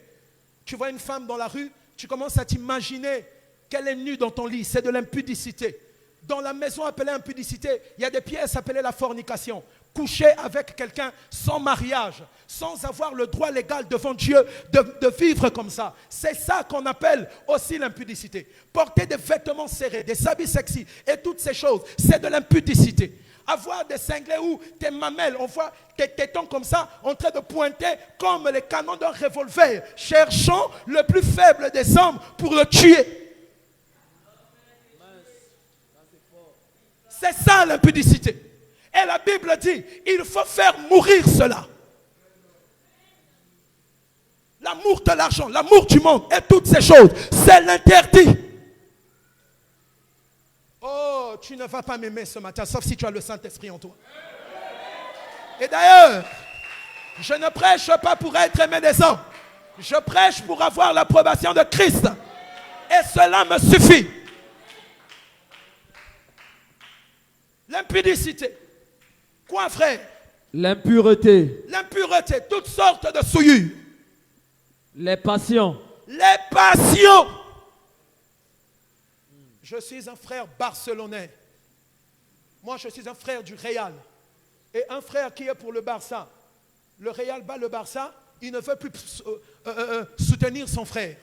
Tu vois une femme dans la rue, tu commences à t'imaginer qu'elle est nue dans ton lit. C'est de l'impudicité. Dans la maison appelée impudicité, il y a des pièces appelées la fornication. Coucher avec quelqu'un sans mariage, sans avoir le droit légal devant Dieu de vivre comme ça. C'est ça qu'on appelle aussi l'impudicité. Porter des vêtements serrés, des habits sexy et toutes ces choses, c'est de l'impudicité. Avoir des cinglés où tes mamelles, on voit tes tétons comme ça, en train de pointer comme les canons d'un revolver, cherchant le plus faible des hommes pour le tuer. C'est ça l'impudicité. Et la Bible dit, il faut faire mourir cela. L'amour de l'argent, l'amour du monde et toutes ces choses, c'est l'interdit. Oh, tu ne vas pas m'aimer ce matin, sauf si tu as le Saint-Esprit en toi. Et d'ailleurs, je ne prêche pas pour être aimé des hommes. Je prêche pour avoir l'approbation de Christ. Et cela me suffit. L'impudicité. Quoi, frère?
L'impureté.
L'impureté, toutes sortes de souillures.
Les passions.
Les passions. Je suis un frère barcelonais. Moi, je suis un frère du Real. Et un frère qui est pour le Barça. Le Real bat le Barça, il ne veut plus soutenir son frère.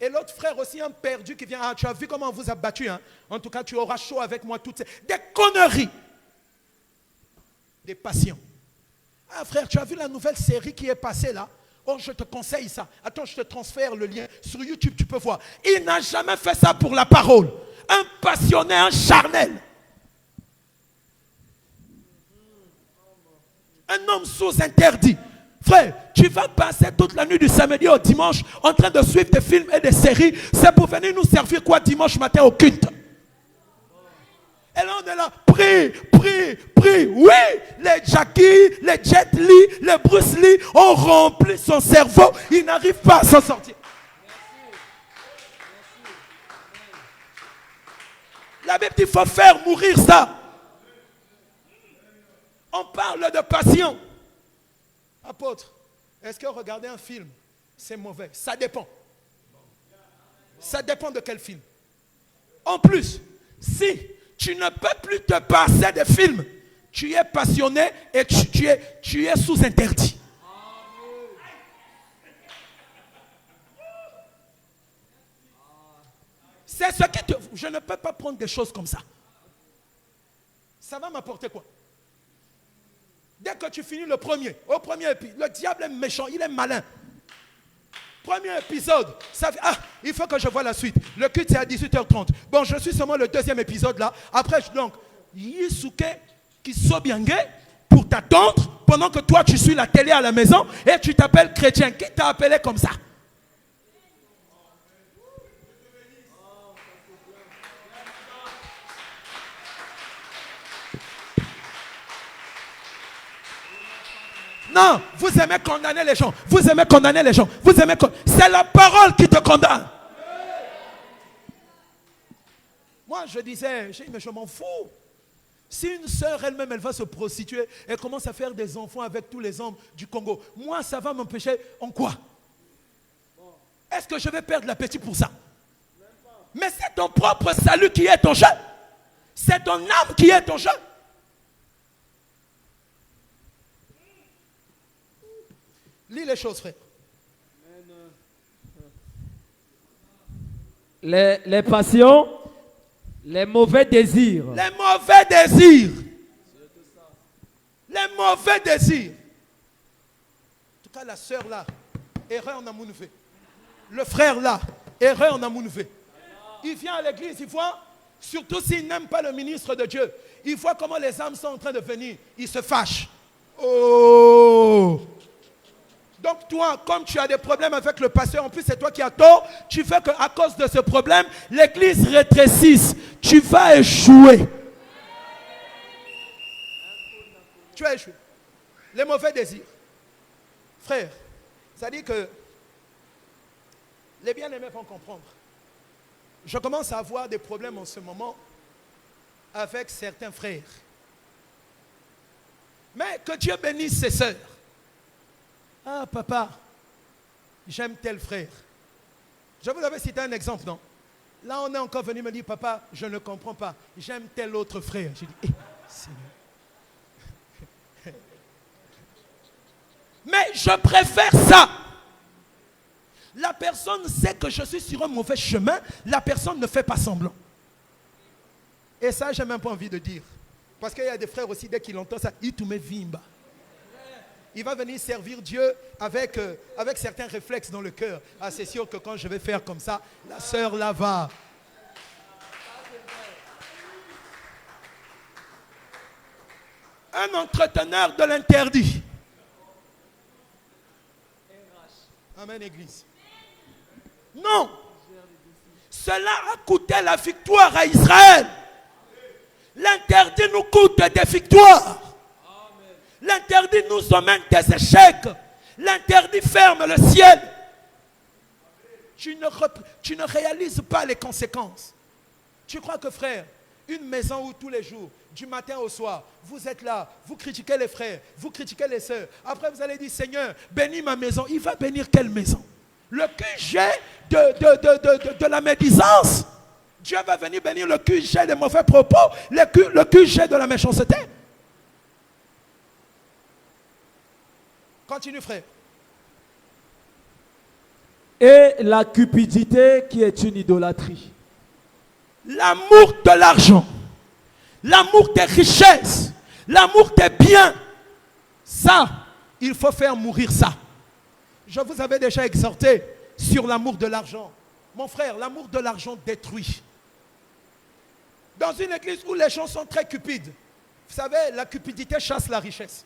Et l'autre frère aussi, un perdu qui vient. Ah, tu as vu comment on vous a battu, hein? En tout cas, tu auras chaud avec moi toutes ces... Des conneries. Des passions. Ah frère, tu as vu la nouvelle série qui est passée là? Oh, je te conseille ça. Attends, je te transfère le lien. Sur YouTube, tu peux voir. Il n'a jamais fait ça pour la parole. Un passionné, un charnel. Un homme sous interdit. Frère, tu vas passer toute la nuit du samedi au dimanche en train de suivre des films et des séries. C'est pour venir nous servir quoi dimanche matin au culte? Et là, on est là, prie, prie, prie. Oui, les Jackie, les Jet Li, les Bruce Lee ont rempli son cerveau. Il n'arrive pas à s'en sortir. La Bible dit qu'il faut faire mourir ça. On parle de passion. Apôtre, est-ce que regarder un film, c'est mauvais? Ça dépend. Ça dépend de quel film. En plus, si tu ne peux plus te passer de films, tu es passionné et tu es sous interdit. C'est ce qui te... Je ne peux pas prendre des choses comme ça. Ça va m'apporter quoi? Dès que tu finis le premier, au premier épisode, le diable est méchant, il est malin. Premier épisode, ça fait, ah, il faut que je voie la suite. Le culte c'est à 18h30. Bon, je suis seulement le deuxième épisode là. Après, donc, Yisuke Kisobiange pour t'attendre pendant que toi tu suis la télé à la maison et tu t'appelles chrétien. Qui t'a appelé comme ça? Non, vous aimez condamner les gens. Vous aimez condamner les gens. Vous aimez c'est la parole qui te condamne. Moi, je disais, mais je m'en fous. Si une sœur elle-même, elle va se prostituer et commence à faire des enfants avec tous les hommes du Congo, moi, ça va m'empêcher en quoi? Est-ce que je vais perdre l'appétit pour ça? Mais c'est ton propre salut qui est ton jeu. C'est ton âme qui est ton jeu. Lis les choses, frère.
Les passions, les mauvais désirs.
Les mauvais désirs. Les mauvais désirs. En tout cas, la sœur là, erreur en Amounouvé. Le frère là, erreur en Amounouvé. Il vient à l'église, il voit, surtout s'il n'aime pas le ministre de Dieu, il voit comment les âmes sont en train de venir. Il se fâche. Oh! Donc toi, comme tu as des problèmes avec le pasteur, en plus c'est toi qui as tort, tu veux qu'à cause de ce problème, l'église rétrécisse. Tu vas échouer. Tu vas échouer. Les mauvais désirs. Frère, ça dit que les bien-aimés vont comprendre. Je commence à avoir des problèmes en ce moment avec certains frères. Mais que Dieu bénisse ses sœurs. Ah, papa, j'aime tel frère. Je vous avais cité un exemple, non? Là, on est encore venu me dire, papa, je ne comprends pas. J'aime tel autre frère. J'ai dit, Seigneur. Mais je préfère ça. La personne sait que je suis sur un mauvais chemin. La personne ne fait pas semblant. Et ça, j'ai même pas envie de dire. Parce qu'il y a des frères aussi, dès qu'ils entendent ça, ils te mettent vimba. Il va venir servir Dieu avec certains réflexes dans le cœur. Ah, c'est sûr que quand je vais faire comme ça, la sœur là va. Un entreteneur de l'interdit. Amen, Église. Non. Cela a coûté la victoire à Israël. L'interdit nous coûte des victoires. L'interdit nous emmène des échecs. L'interdit ferme le ciel. Tu ne réalises pas les conséquences. Tu crois que frère, une maison où tous les jours, du matin au soir, vous êtes là, vous critiquez les frères, vous critiquez les sœurs. Après vous allez dire, Seigneur, bénis ma maison. Il va bénir quelle maison? Le QG de la médisance, Dieu va venir bénir le QG des mauvais propos, le QG de la méchanceté. Continue, frère.
Et la cupidité qui est une idolâtrie.
L'amour de l'argent, l'amour des richesses, l'amour des biens, ça, il faut faire mourir ça. Je vous avais déjà exhorté sur l'amour de l'argent. Mon frère, l'amour de l'argent détruit. Dans une église où les gens sont très cupides, vous savez, la cupidité chasse la richesse.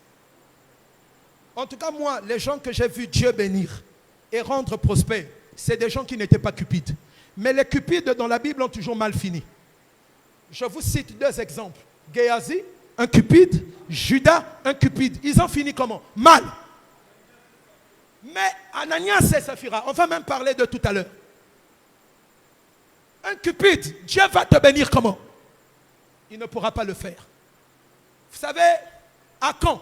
En tout cas, moi, les gens que j'ai vu Dieu bénir et rendre prospères, c'est des gens qui n'étaient pas cupides. Mais les cupides dans la Bible ont toujours mal fini. Je vous cite 2 exemples. Géasi, un cupide. Judas, un cupide. Ils ont fini comment? Mal. Mais Ananias et Saphira, on va même parler de tout à l'heure. Un cupide, Dieu va te bénir comment? Il ne pourra pas le faire. Vous savez, Achan,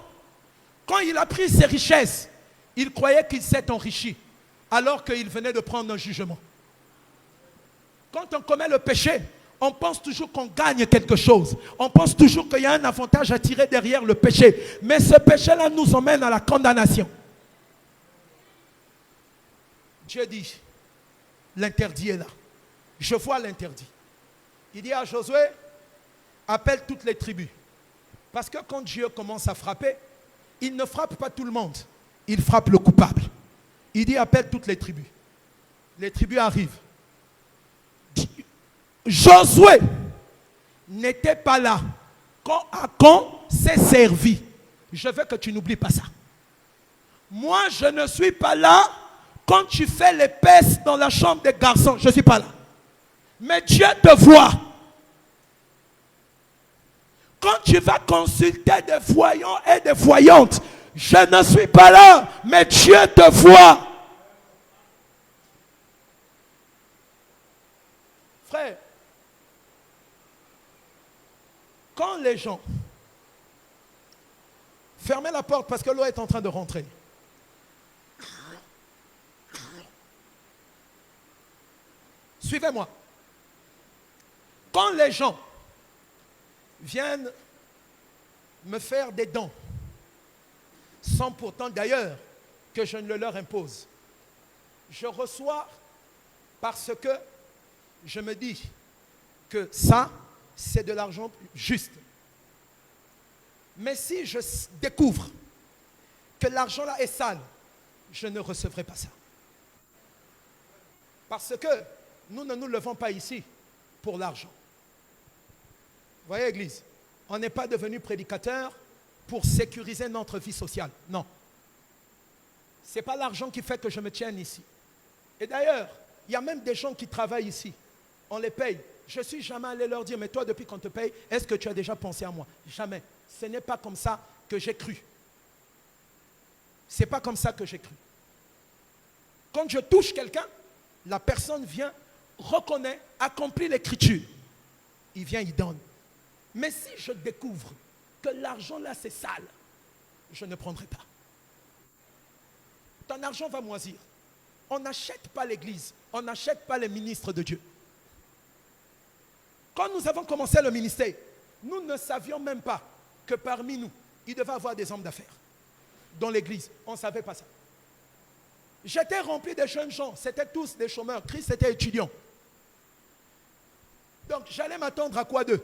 quand il a pris ses richesses, il croyait qu'il s'est enrichi, alors qu'il venait de prendre un jugement. Quand on commet le péché, on pense toujours qu'on gagne quelque chose. On pense toujours qu'il y a un avantage à tirer derrière le péché. Mais ce péché-là nous emmène à la condamnation. Dieu dit, l'interdit est là. Je vois l'interdit. Il dit à Josué, appelle toutes les tribus. Parce que quand Dieu commence à frapper, il ne frappe pas tout le monde. Il frappe le coupable. Il dit, appelle toutes les tribus. Les tribus arrivent. Josué n'était pas là quand Achan s'est servi. Je veux que tu n'oublies pas ça. Moi, je ne suis pas là quand tu fais l'épaisse dans la chambre des garçons. Je ne suis pas là. Mais Dieu te voit. Quand tu vas consulter des voyants et des voyantes, je ne suis pas là, mais Dieu te voit. Frère, quand les gens... Fermez la porte parce que l'eau est en train de rentrer. Suivez-moi. Quand les gens viennent me faire des dons, sans pourtant d'ailleurs que je ne le leur impose, je reçois parce que je me dis que ça, c'est de l'argent juste. Mais si je découvre que l'argent là est sale, je ne recevrai pas ça. Parce que nous ne nous levons pas ici pour l'argent. Vous voyez, Église, on n'est pas devenu prédicateur pour sécuriser notre vie sociale. Non. Ce n'est pas l'argent qui fait que je me tienne ici. Et d'ailleurs, il y a même des gens qui travaillent ici. On les paye. Je ne suis jamais allé leur dire, mais toi, depuis qu'on te paye, est-ce que tu as déjà pensé à moi? Jamais. Ce n'est pas comme ça que j'ai cru. Ce n'est pas comme ça que j'ai cru. Quand je touche quelqu'un, la personne vient, reconnaît, accomplit l'écriture. Il vient, il donne. Mais si je découvre que l'argent là c'est sale, je ne prendrai pas. Ton argent va moisir. On n'achète pas l'église, on n'achète pas les ministres de Dieu. Quand nous avons commencé le ministère, nous ne savions même pas que parmi nous, il devait y avoir des hommes d'affaires. Dans l'église, on ne savait pas ça. J'étais rempli de jeunes gens, c'était tous des chômeurs. Christ était étudiant. Donc j'allais m'attendre à quoi d'eux?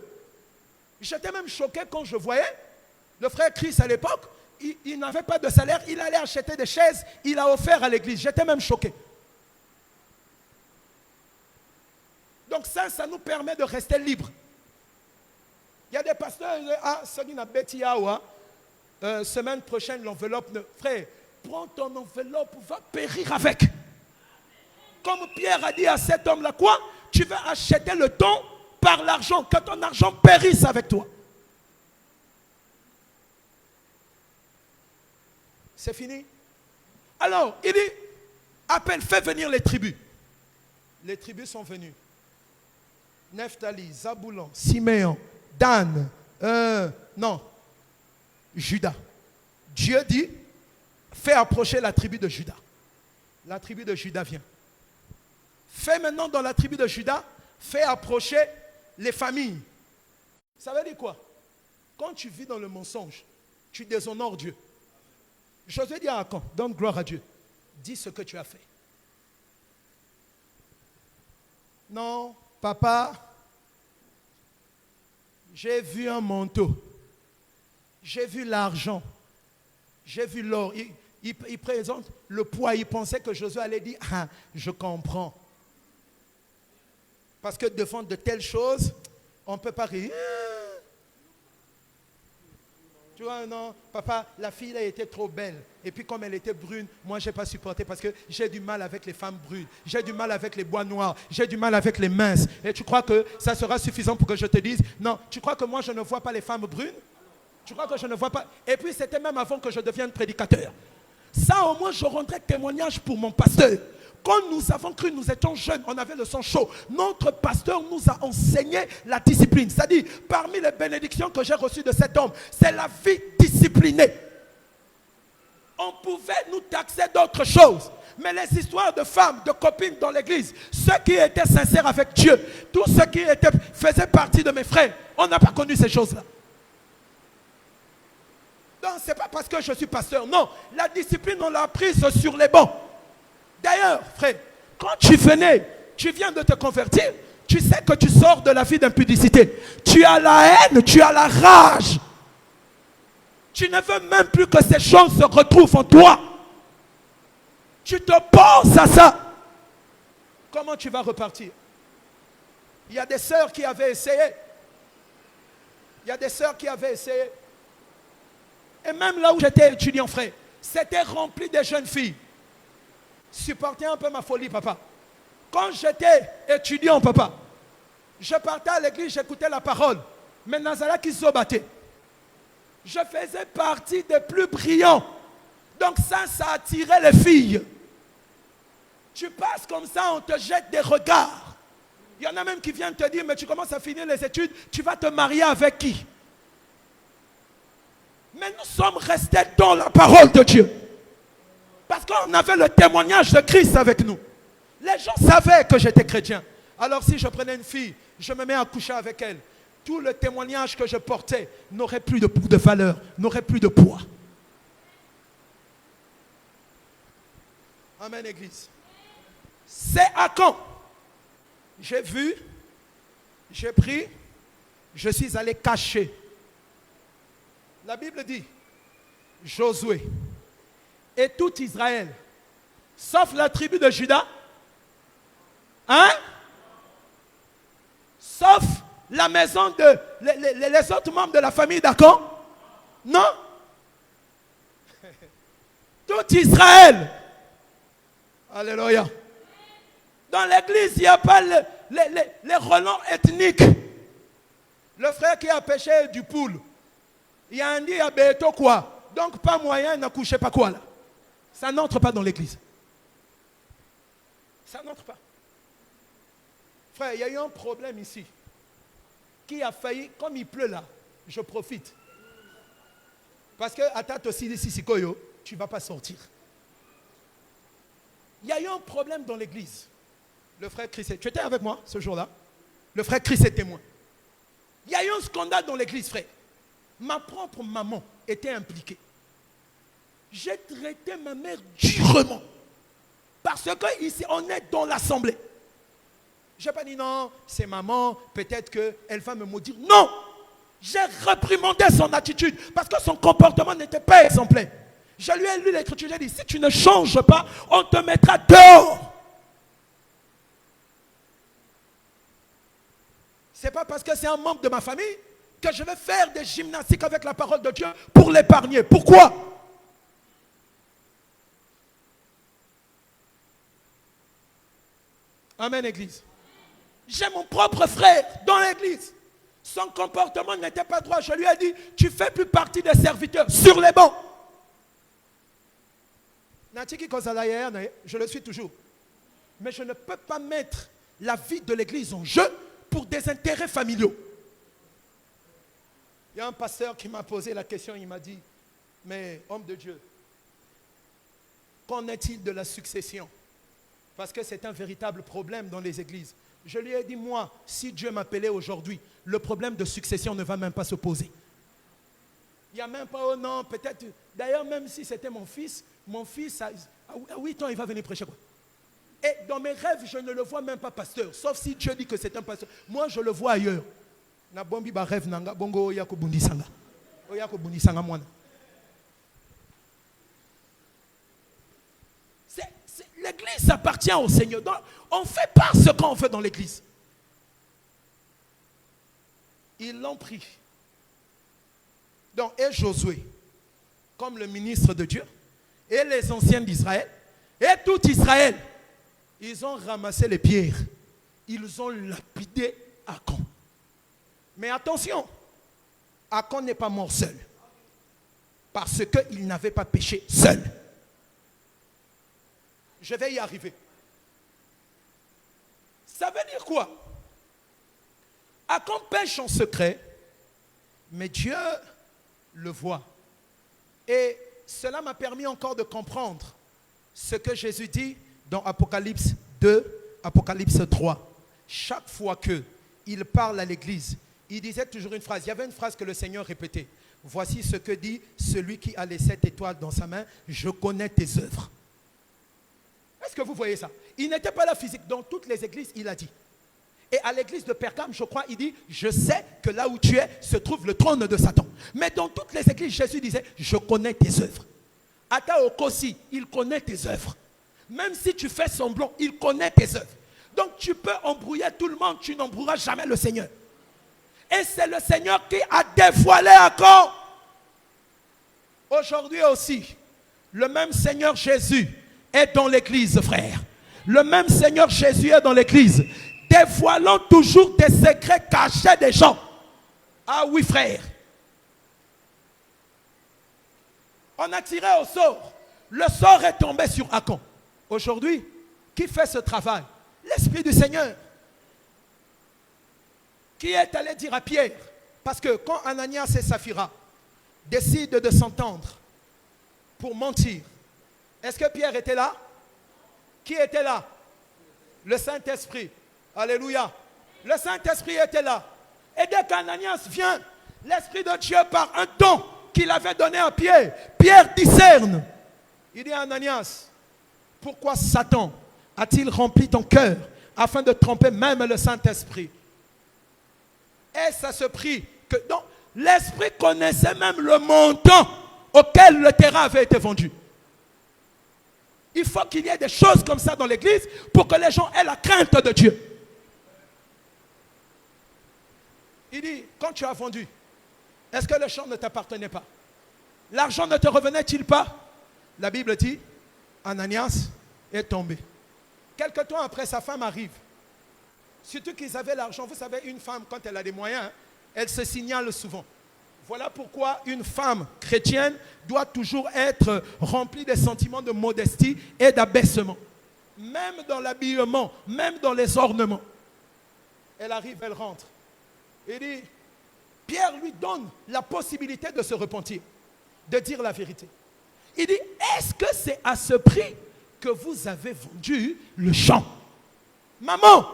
J'étais même choqué quand je voyais le frère Christ à l'époque, il n'avait pas de salaire, il allait acheter des chaises, il a offert à l'église. J'étais même choqué. Donc ça nous permet de rester libres. Il y a des pasteurs qui disent, ah, ça n'a pas semaine prochaine, l'enveloppe, frère, prends ton enveloppe, va périr avec. Comme Pierre a dit à cet homme-là, quoi? Tu vas acheter le don par l'argent, que ton argent périsse avec toi. C'est fini. Alors, il dit, appelle, fais venir les tribus. Les tribus sont venues. Nephtali, Zabulon, Siméon, Dan, Judas. Dieu dit, fais approcher la tribu de Judas. La tribu de Judas vient. Fais maintenant dans la tribu de Judas, fait approcher les familles. Ça veut dire quoi? Quand tu vis dans le mensonge, tu déshonores Dieu. Josué dit à Achan, donne gloire à Dieu. Dis ce que tu as fait. Non, papa, j'ai vu un manteau. J'ai vu l'argent. J'ai vu l'or. Il présente le poids. Il pensait que Josué allait dire, ah, je comprends. Parce que devant de telles choses, on ne peut pas rire. Tu vois, non, papa, la fille, elle était trop belle. Et puis comme elle était brune, moi, je n'ai pas supporté parce que j'ai du mal avec les femmes brunes. J'ai du mal avec les bois noirs. J'ai du mal avec les minces. Et tu crois que ça sera suffisant pour que je te dise, non, tu crois que moi, je ne vois pas les femmes brunes? Tu crois que je ne vois pas? Et puis, c'était même avant que je devienne prédicateur. Ça, au moins, je rendrai témoignage pour mon pasteur. Quand nous avons cru, nous étions jeunes, on avait le sang chaud. Notre pasteur nous a enseigné la discipline. C'est-à-dire, parmi les bénédictions que j'ai reçues de cet homme, c'est la vie disciplinée. On pouvait nous taxer d'autres choses. Mais les histoires de femmes, de copines dans l'église, ceux qui étaient sincères avec Dieu, tous ceux qui faisaient partie de mes frères, on n'a pas connu ces choses-là. Donc, ce n'est pas parce que je suis pasteur. Non, la discipline, on l'a apprise sur les bancs. D'ailleurs, frère, quand tu viens de te convertir, tu sais que tu sors de la vie d'impudicité. Tu as la haine, tu as la rage. Tu ne veux même plus que ces choses se retrouvent en toi. Tu te penses à ça. Comment tu vas repartir? Il y a des sœurs qui avaient essayé. Il y a des sœurs qui avaient essayé. Et même là où j'étais étudiant, frère, c'était rempli de jeunes filles. Supportez un peu ma folie, papa. Quand j'étais étudiant, papa, je partais à l'église, j'écoutais la parole. Mais Nazala qui se battait. Je faisais partie des plus brillants. Donc ça attirait les filles. Tu passes comme ça, on te jette des regards. Il y en a même qui viennent te dire, mais tu commences à finir les études, tu vas te marier avec qui? Mais nous sommes restés dans la parole de Dieu. Parce qu'on avait le témoignage de Christ avec nous. Les gens savaient que j'étais chrétien. Alors si je prenais une fille, je me mets à coucher avec elle. Tout le témoignage que je portais n'aurait plus de valeur, n'aurait plus de poids. Amen, Église. C'est à quand? J'ai vu, j'ai pris, je suis allé cacher. La Bible dit, Josué et tout Israël, sauf la tribu de Juda, hein? Sauf la maison de les autres membres de la famille d'Achan? Non? Tout Israël. Alléluia. Dans l'église, il n'y a pas les relents ethniques. Le frère qui a pêché du poule, il y a un dit à Béto quoi. Donc pas moyen, ne couchez pas quoi là. Ça n'entre pas dans l'église. Ça n'entre pas. Frère, il y a eu un problème ici. Qui a failli, comme il pleut là, je profite. Parce que à ta aussi Sikoyo, tu ne vas pas sortir. Il y a eu un problème dans l'église. Le frère Chris, tu étais avec moi ce jour-là? Le frère Chris est témoin. Il y a eu un scandale dans l'église, frère. Ma propre maman était impliquée. J'ai traité ma mère durement. Parce que ici, on est dans l'assemblée. Je n'ai pas dit non, c'est maman, peut-être qu'elle va me maudire. Non! J'ai réprimandé son attitude parce que son comportement n'était pas exemplaire. Je lui ai lu l'écriture, j'ai dit, si tu ne changes pas, on te mettra dehors. Ce n'est pas parce que c'est un membre de ma famille que je vais faire des gymnastiques avec la parole de Dieu pour l'épargner. Pourquoi? Amen, Église. J'ai mon propre frère dans l'église. Son comportement n'était pas droit. Je lui ai dit, tu ne fais plus partie des serviteurs sur les bancs. Je le suis toujours. Mais je ne peux pas mettre la vie de l'église en jeu pour des intérêts familiaux. Il y a un pasteur qui m'a posé la question, il m'a dit, mais homme de Dieu, qu'en est-il de la succession? Parce que c'est un véritable problème dans les églises. Je lui ai dit, moi, si Dieu m'appelait aujourd'hui, le problème de succession ne va même pas se poser. Il n'y a même pas, oh non, peut-être. D'ailleurs, même si c'était mon fils, à 8 ans, il va venir prêcher quoi. Et dans mes rêves, je ne le vois même pas pasteur. Sauf si Dieu dit que c'est un pasteur. Moi, je le vois ailleurs. Na bombi ba rêve nanga bongo yako bundisanga. Oyako bundisanga mwana. L'église appartient au Seigneur. Donc, on fait pas ce qu'on fait dans l'église. Ils l'ont pris. Donc, et Josué, comme le ministre de Dieu, et les anciens d'Israël, et tout Israël, ils ont ramassé les pierres. Ils ont lapidé Akon. Mais attention, Akon n'est pas mort seul. Parce qu'il n'avait pas péché seul. Je vais y arriver. Ça veut dire quoi? Akon pêche en secret, mais Dieu le voit. Et cela m'a permis encore de comprendre ce que Jésus dit dans Apocalypse 2, Apocalypse 3. Chaque fois qu'il parle à l'église, il disait toujours une phrase. Il y avait une phrase que le Seigneur répétait. Voici ce que dit celui qui a les 7 étoiles dans sa main. Je connais tes œuvres. Est-ce que vous voyez ça? Il n'était pas là physique. Dans toutes les églises, il a dit. Et à l'église de Pergame, je crois, il dit, je sais que là où tu es se trouve le trône de Satan. Mais dans toutes les églises, Jésus disait, je connais tes œuvres. Ata Okosi, il connaît tes œuvres. Même si tu fais semblant, il connaît tes œuvres. Donc tu peux embrouiller tout le monde, tu n'embrouilleras jamais le Seigneur. Et c'est le Seigneur qui a dévoilé Akon. Aujourd'hui aussi, le même Seigneur Jésus est dans l'église, frère. Le même Seigneur Jésus est dans l'église. Dévoilant toujours des secrets cachés des gens. Ah oui, frère. On a tiré au sort. Le sort est tombé sur Akon. Aujourd'hui, qui fait ce travail? L'Esprit du Seigneur. Qui est allé dire à Pierre? Parce que quand Ananias et Saphira décident de s'entendre pour mentir, est-ce que Pierre était là? Qui était là? Le Saint-Esprit. Alléluia. Le Saint-Esprit était là. Et dès qu'Ananias vient, l'Esprit de Dieu, par un don qu'il avait donné à Pierre, Pierre discerne. Il dit à Ananias, pourquoi Satan a-t-il rempli ton cœur afin de tromper même le Saint-Esprit? Et ça se prit que donc l'Esprit connaissait même le montant auquel le terrain avait été vendu. Il faut qu'il y ait des choses comme ça dans l'église pour que les gens aient la crainte de Dieu. Il dit, quand tu as vendu, est-ce que le champ ne t'appartenait pas? L'argent ne te revenait-il pas? La Bible dit, Ananias est tombé. Quelque temps après, sa femme arrive. Surtout qu'ils avaient l'argent. Vous savez, une femme, quand elle a des moyens, elle se signale souvent. Voilà pourquoi une femme chrétienne doit toujours être remplie des sentiments de modestie et d'abaissement. Même dans l'habillement, même dans les ornements. Elle arrive, elle rentre. Il dit, Pierre lui donne la possibilité de se repentir, de dire la vérité. Il dit, est-ce que c'est à ce prix que vous avez vendu le champ? Maman,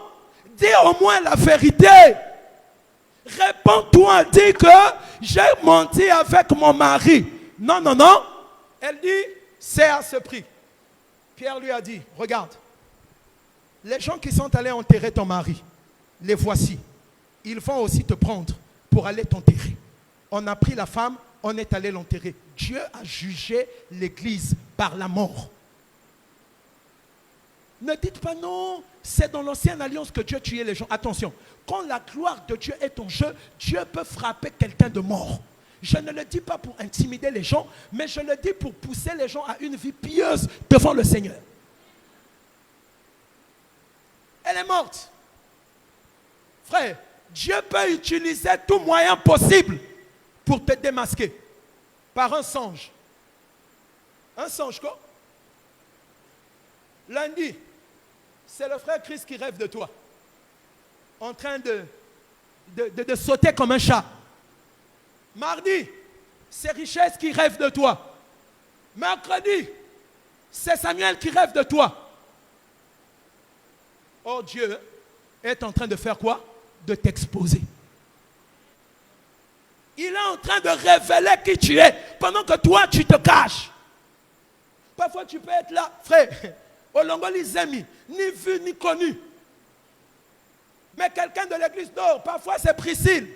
dis au moins la vérité. Réponds-toi, dis que j'ai menti avec mon mari. Non, non, non. Elle dit, c'est à ce prix. Pierre lui a dit, regarde, les gens qui sont allés enterrer ton mari, les voici. Ils vont aussi te prendre pour aller t'enterrer. On a pris la femme, on est allé l'enterrer. Dieu a jugé l'église par la mort. Ne dites pas non, c'est dans l'ancienne alliance que Dieu tuait les gens. Attention, quand la gloire de Dieu est en jeu, Dieu peut frapper quelqu'un de mort. Je ne le dis pas pour intimider les gens, mais je le dis pour pousser les gens à une vie pieuse devant le Seigneur. Elle est morte. Frère, Dieu peut utiliser tout moyen possible pour te démasquer par un songe. Un songe quoi? Lundi, c'est le frère Christ qui rêve de toi, en train de sauter comme un chat. Mardi, c'est Richesse qui rêve de toi. Mercredi, c'est Samuel qui rêve de toi. Oh Dieu, est en train de faire quoi? De t'exposer. Il est en train de révéler qui tu es pendant que toi, tu te caches. Parfois, tu peux être là, frère, au Longoli Zemi, ni vu ni connu. Mais quelqu'un de l'église dort. Parfois, c'est Priscille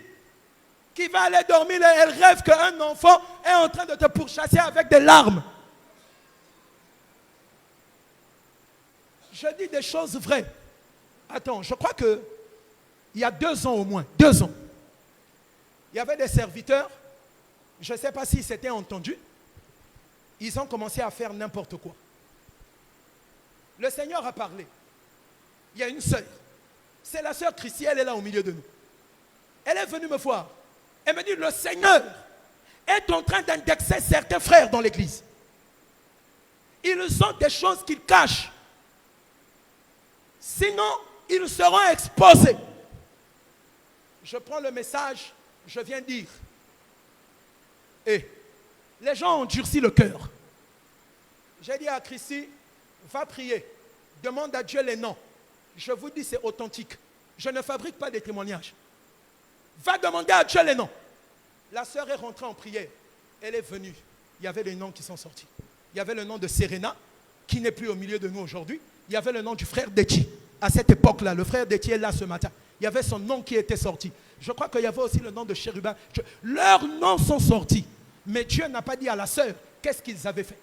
qui va aller dormir et elle rêve qu'un enfant est en train de te pourchasser avec des larmes. Je dis des choses vraies. Attends, je crois que il y a 2 ans au moins, 2 ans, il y avait des serviteurs, je ne sais pas s'ils s'étaient entendus, ils ont commencé à faire n'importe quoi. Le Seigneur a parlé. Il y a une sœur, c'est la sœur Christie, elle est là au milieu de nous. Elle est venue me voir. Elle me dit, le Seigneur est en train d'indexer certains frères dans l'église. Ils ont des choses qu'ils cachent. Sinon, ils seront exposés. Je prends le message, je viens dire. Et les gens ont durci le cœur. J'ai dit à Christy, va prier, demande à Dieu les noms. Je vous dis, c'est authentique. Je ne fabrique pas des témoignages. Va demander à Dieu les noms. La sœur est rentrée en prière. Elle est venue. Il y avait les noms qui sont sortis. Il y avait le nom de Serena, qui n'est plus au milieu de nous aujourd'hui. Il y avait le nom du frère Déti. À cette époque-là, le frère Déti est là ce matin. Il y avait son nom qui était sorti. Je crois qu'il y avait aussi le nom de Chérubin. Leurs noms sont sortis. Mais Dieu n'a pas dit à la sœur qu'est-ce qu'ils avaient fait.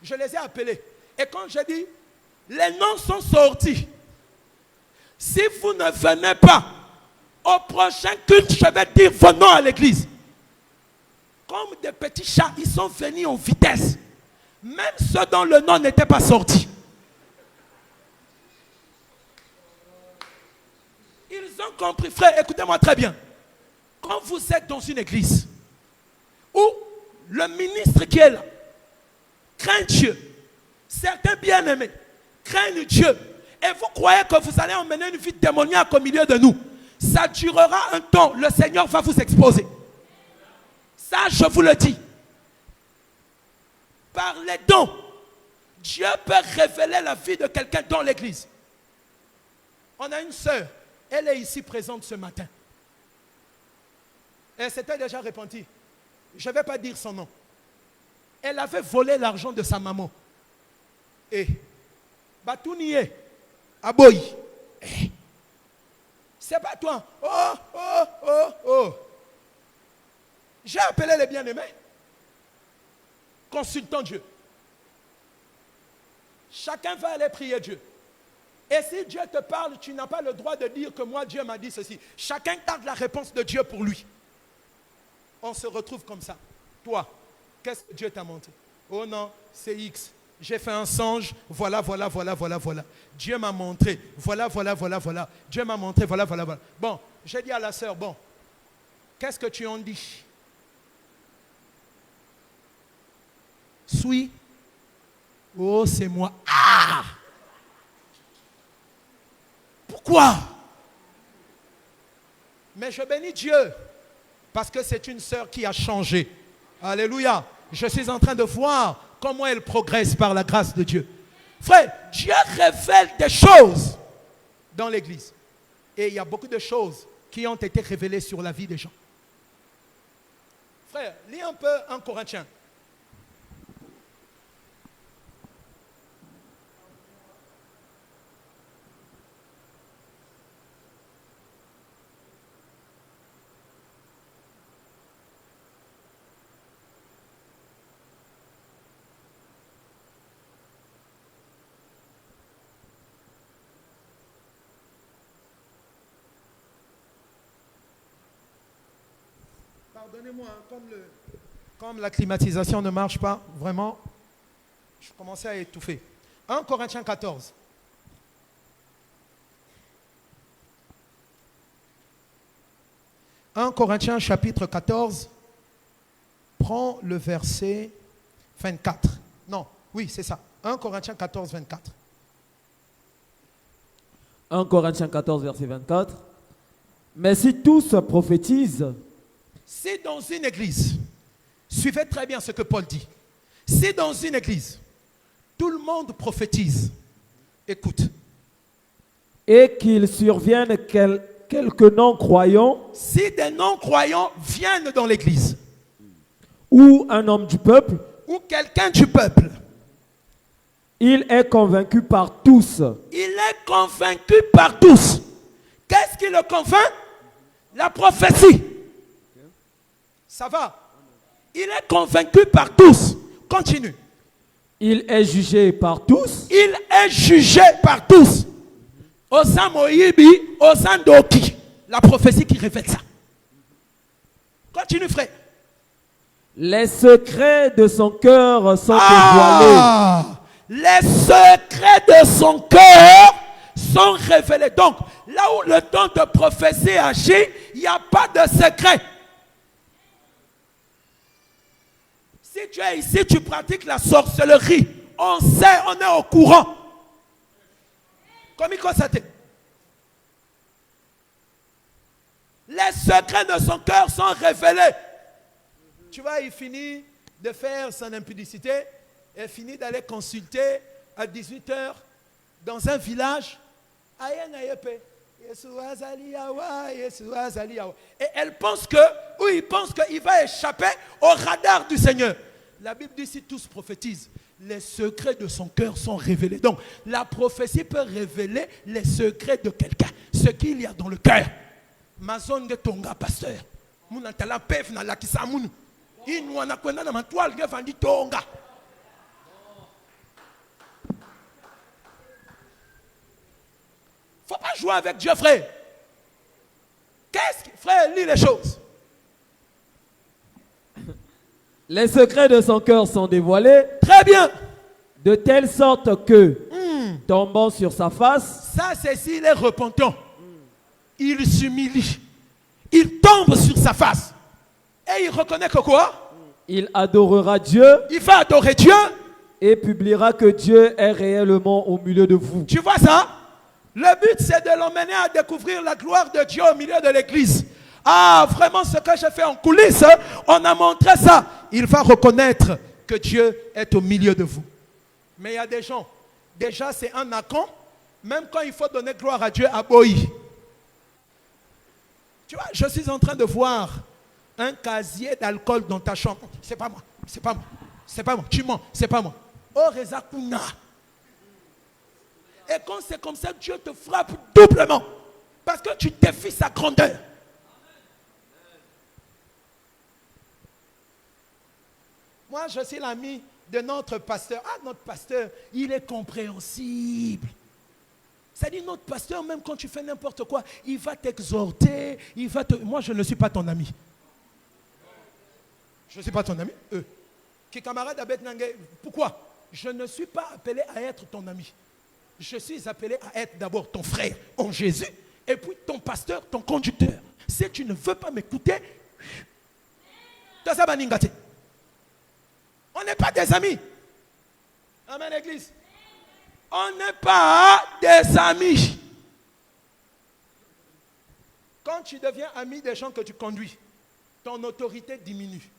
Je les ai appelés. Et quand j'ai dit, les noms sont sortis. Si vous ne venez pas au prochain culte, je vais dire vos noms à l'église. Comme des petits chats, ils sont venus en vitesse. Même ceux dont le nom n'était pas sorti. Ils ont compris, frère, écoutez-moi très bien. Quand vous êtes dans une église où le ministre qui est là craint Dieu, certains bien-aimés craignent Dieu, et vous croyez que vous allez emmener une vie démoniaque au milieu de nous, ça durera un temps, le Seigneur va vous exposer. Ça, je vous le dis. Par les dons, Dieu peut révéler la vie de quelqu'un dans l'église. On a une sœur, elle est ici présente ce matin. Elle s'était déjà repentie. Je ne vais pas dire son nom. Elle avait volé l'argent de sa maman. Et, Batounié, Aboy. C'est pas toi. Oh. J'ai appelé les bien-aimés. Consultons Dieu. Chacun va aller prier Dieu. Et si Dieu te parle, tu n'as pas le droit de dire que moi, Dieu m'a dit ceci. Chacun garde la réponse de Dieu pour lui. On se retrouve comme ça. Toi, qu'est-ce que Dieu t'a montré? Oh non, c'est X. J'ai fait un songe, voilà. Dieu m'a montré, voilà. Dieu m'a montré, voilà. Bon, j'ai dit à la sœur, bon, qu'est-ce que tu en dis? Suis. Oh, c'est moi. Ah! Pourquoi? Mais je bénis Dieu parce que c'est une sœur qui a changé. Alléluia. Je suis en train de voir comment elle progresse par la grâce de Dieu. Frère, Dieu révèle des choses dans l'église. Et il y a beaucoup de choses qui ont été révélées sur la vie des gens. Frère, lis un peu 1 Corinthiens. Pardonnez-moi, comme la climatisation ne marche pas, vraiment, je commençais à étouffer. 1 Corinthiens 14. « 1 Corinthiens chapitre 14, prends le verset 24. Non, oui, c'est ça. 1 Corinthiens 14, 24.
1 Corinthiens 14, verset 24. Mais si tous prophétisent,
si dans une église, suivez très bien ce que Paul dit, si dans une église, tout le monde prophétise, écoute,
et qu'il survienne quelques non-croyants
Si des non-croyants viennent dans l'église,
ou un homme du peuple,
ou quelqu'un du peuple,
il est convaincu par tous.
il est convaincu par tous. Qu'est-ce qui le convainc? La prophétie. Ça va? Il est convaincu par tous. Continue.
Il est jugé par tous.
Il est jugé par tous. Osan Moïbi, Osan Doki. La prophétie qui révèle ça. Continue, frère.
Les secrets de son cœur sont dévoilés.
Ah, les secrets de son cœur sont révélés. Donc, là où le don de prophétie agit, il n'y a pas de secret. Si tu es ici, tu pratiques la sorcellerie. On sait, on est au courant. Comme il constate. Les secrets de son cœur sont révélés. Tu vois, il finit de faire son impudicité et finit d'aller consulter à 18h dans un village. Et elle pense que, ou il pense qu'il va échapper au radar du Seigneur. La Bible dit si tous prophétisent, les secrets de son cœur sont révélés. Donc, la prophétie peut révéler les secrets de quelqu'un, ce qu'il y a dans le cœur. Ma zone de tonga, pasteur. Mouna tala pef na lakisa munu. Inu anakwenda na matoile ngefandi tonga. Faut pas jouer avec Dieu, frère. Frère, lis les choses.
Les secrets de son cœur sont dévoilés.
Très bien.
De telle sorte que, tombant sur sa face,
ça c'est s'il est repentant. Il s'humilie. Il tombe sur sa face. Et il reconnaît que quoi?
Il adorera Dieu.
Il va adorer Dieu.
Et publiera que Dieu est réellement au milieu de vous.
Tu vois ça? Le but, c'est de l'emmener à découvrir la gloire de Dieu au milieu de l'église. Ah, vraiment, ce que j'ai fait en coulisses, on a montré ça. Il va reconnaître que Dieu est au milieu de vous. Mais il y a des gens, déjà c'est un accon, même quand il faut donner gloire à Dieu, à Boï. Tu vois, je suis en train de voir un casier d'alcool dans ta chambre. C'est pas moi, c'est pas moi, c'est pas moi, tu mens, c'est pas moi. Oh, Reza Kuna. Et quand c'est comme ça, Dieu te frappe doublement. Parce que tu défies sa grandeur. Moi, je suis l'ami de notre pasteur. Ah, notre pasteur, il est compréhensible. C'est-à-dire, notre pasteur, même quand tu fais n'importe quoi, il va t'exhorter, il va te... Moi, je ne suis pas ton ami. Je ne suis pas ton ami. Qui camarade Abed Nangue. Pourquoi? Je ne suis pas appelé à être ton ami. Je suis appelé à être d'abord ton frère en Jésus, et puis ton pasteur, ton conducteur. Si tu ne veux pas m'écouter, on n'est pas des amis. Amen, Église. On n'est pas des amis. Quand tu deviens ami des gens que tu conduis, ton autorité diminue.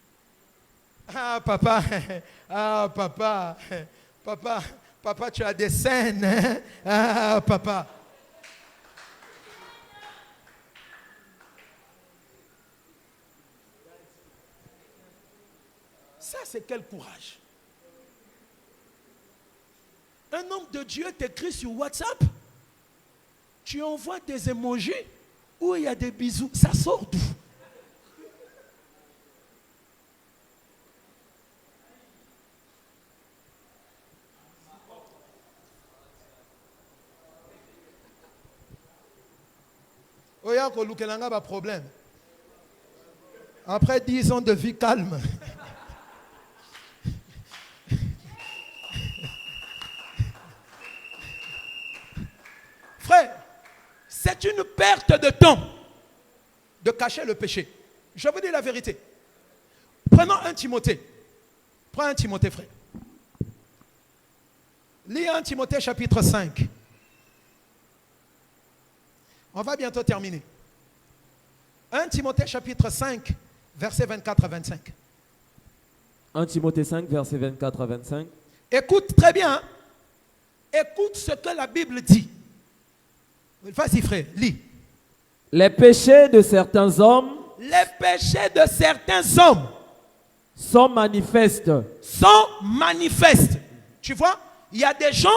Ah, papa, ah, papa, papa. Papa, tu as des scènes. Hein? Ah, papa. Ça, c'est quel courage. Un homme de Dieu t'écrit sur WhatsApp. Tu envoies des emojis où il y a des bisous. Ça sort d'où? Problème. Après 10 ans de vie calme. Frère, c'est une perte de temps de cacher le péché. Je vous dis la vérité. Prenons un Timothée. Prends un Timothée, frère. Lis un Timothée chapitre 5. On va bientôt terminer. 1 Timothée chapitre 5, versets 24 à 25.
1 Timothée 5, versets 24 à 25.
Écoute très bien. Écoute ce que la Bible dit. Vas-y frère, lis.
Les péchés de certains hommes
Les péchés de certains hommes
sont manifestes.
sont manifestes. Tu vois, il y a des gens,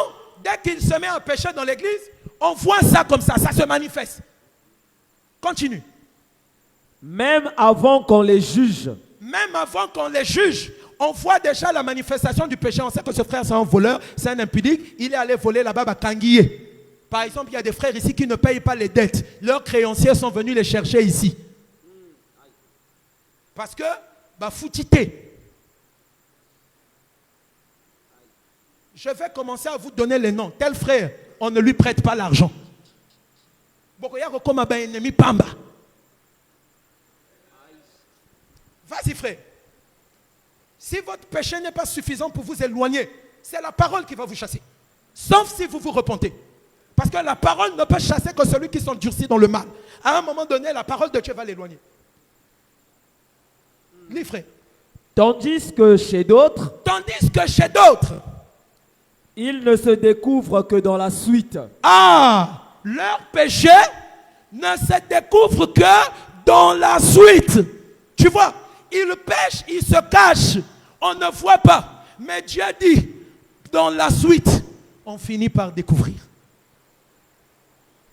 dès qu'ils se mettent à pécher dans l'église, on voit ça comme ça se manifeste. Continue.
Même avant qu'on les juge.
Même avant qu'on les juge, on voit déjà la manifestation du péché. On sait que ce frère, c'est un voleur, c'est un impudique. Il est allé voler là-bas à Kanguié. Par exemple, il y a des frères ici qui ne payent pas les dettes. Leurs créanciers sont venus les chercher ici. Parce que, foutité. Je vais commencer à vous donner les noms. Tel frère, on ne lui prête pas l'argent. Vas-y frère. Si votre péché n'est pas suffisant pour vous éloigner, c'est la parole qui va vous chasser. Sauf si vous vous repentez. Parce que la parole ne peut chasser que celui qui s'endurcit dans le mal. À un moment donné, la parole de Dieu va l'éloigner. Lis frère.
Tandis que chez d'autres, ils ne se découvrent que dans la suite.
Leur péché ne se découvre que dans la suite. Tu vois, ils pêchent, ils se cachent. On ne voit pas. Mais Dieu dit, dans la suite, on finit par découvrir.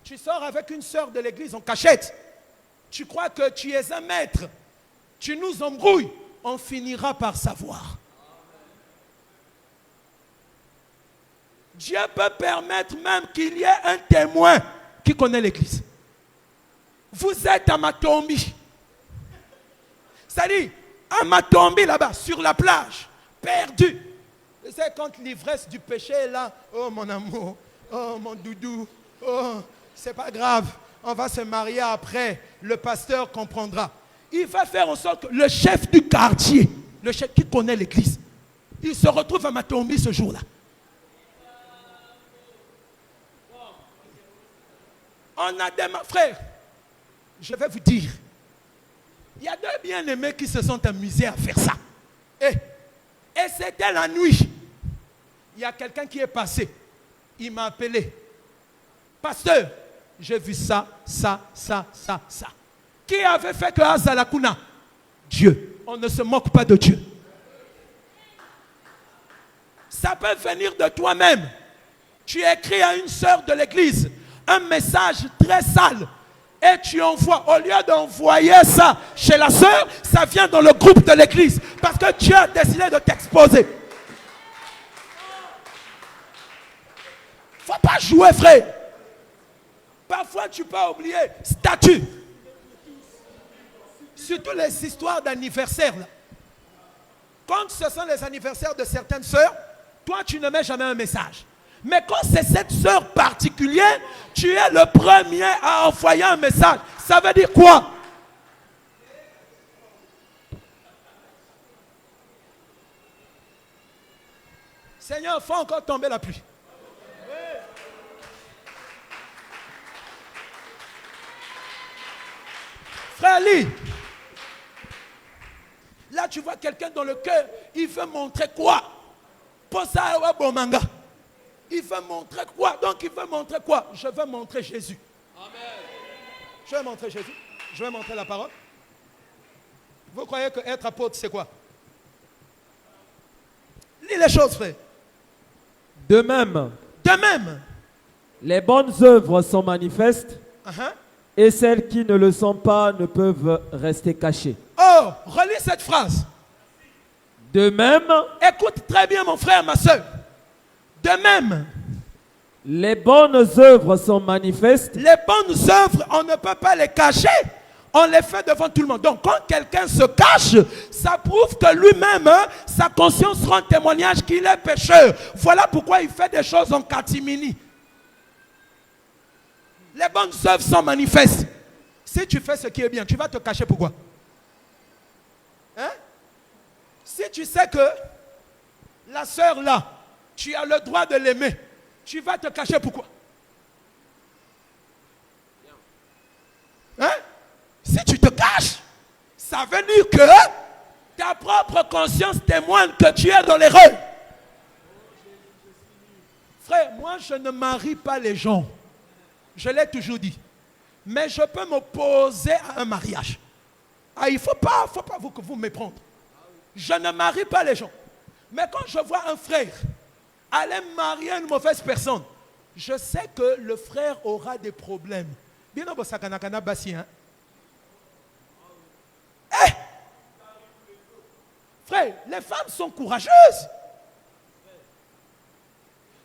Tu sors avec une sœur de l'église en cachette. Tu crois que tu es un maître. Tu nous embrouilles. On finira par savoir. Dieu peut permettre même qu'il y ait un témoin qui connaît l'église. Vous êtes à Matombi. C'est-à-dire, à Matombi là-bas, sur la plage, perdu. C'est quand l'ivresse du péché est là. Oh mon amour, oh mon doudou, oh, c'est pas grave. On va se marier après. Le pasteur comprendra. Il va faire en sorte que le chef du quartier, le chef qui connaît l'église, il se retrouve à Matombi ce jour-là. On a des frères, je vais vous dire, il y a deux bien-aimés qui se sont amusés à faire ça. Et c'était la nuit. Il y a quelqu'un qui est passé. Il m'a appelé. Pasteur, j'ai vu ça. Qui avait fait que Azalakuna? Dieu. On ne se moque pas de Dieu. Ça peut venir de toi-même. Tu écris à une sœur de l'église un message très sale et tu envoies. Au lieu d'envoyer ça chez la sœur, ça vient dans le groupe de l'église parce que Dieu a décidé de t'exposer. Faut pas jouer, frère. Parfois tu peux oublier statut. Surtout les histoires d'anniversaire. Quand ce sont les anniversaires de certaines sœurs, toi tu ne mets jamais un message. Mais quand c'est cette sœur particulière, tu es le premier à envoyer un message. Ça veut dire quoi? Seigneur, faut encore tomber la pluie. Frère Lee, là tu vois quelqu'un dans le cœur, il veut montrer quoi? Pour ça, bon manga. Il veut montrer quoi? Donc il veut montrer quoi? Je veux montrer Jésus. Amen. Je vais montrer Jésus. Je vais montrer la parole. Vous croyez que être apôtre, c'est quoi? Lis les choses, frère.
De même,
les
bonnes œuvres sont manifestes.
Uh-huh.
Et celles qui ne le sont pas ne peuvent rester cachées.
Oh, relis cette phrase.
De même,
écoute très bien mon frère, ma soeur. De même,
les bonnes œuvres sont manifestes.
Les bonnes œuvres, on ne peut pas les cacher. On les fait devant tout le monde. Donc quand quelqu'un se cache, ça prouve que lui-même, sa conscience rend témoignage qu'il est pécheur. Voilà pourquoi il fait des choses en catimini. Les bonnes œuvres sont manifestes. Si tu fais ce qui est bien, tu vas te cacher pourquoi? Hein? Si tu sais que la sœur là, tu as le droit de l'aimer, tu vas te cacher pourquoi? Hein? Si tu te caches, ça veut dire que ta propre conscience témoigne que tu es dans l'erreur. Frère, moi je ne marie pas les gens. Je l'ai toujours dit. Mais je peux m'opposer à un mariage. Ah, il ne faut pas vous méprendre. Je ne marie pas les gens. Mais quand je vois un frère aller marier une mauvaise personne, je sais que le frère aura des problèmes. Bien au Sakanakana Bassi, hein? Eh! Frère, les femmes sont courageuses.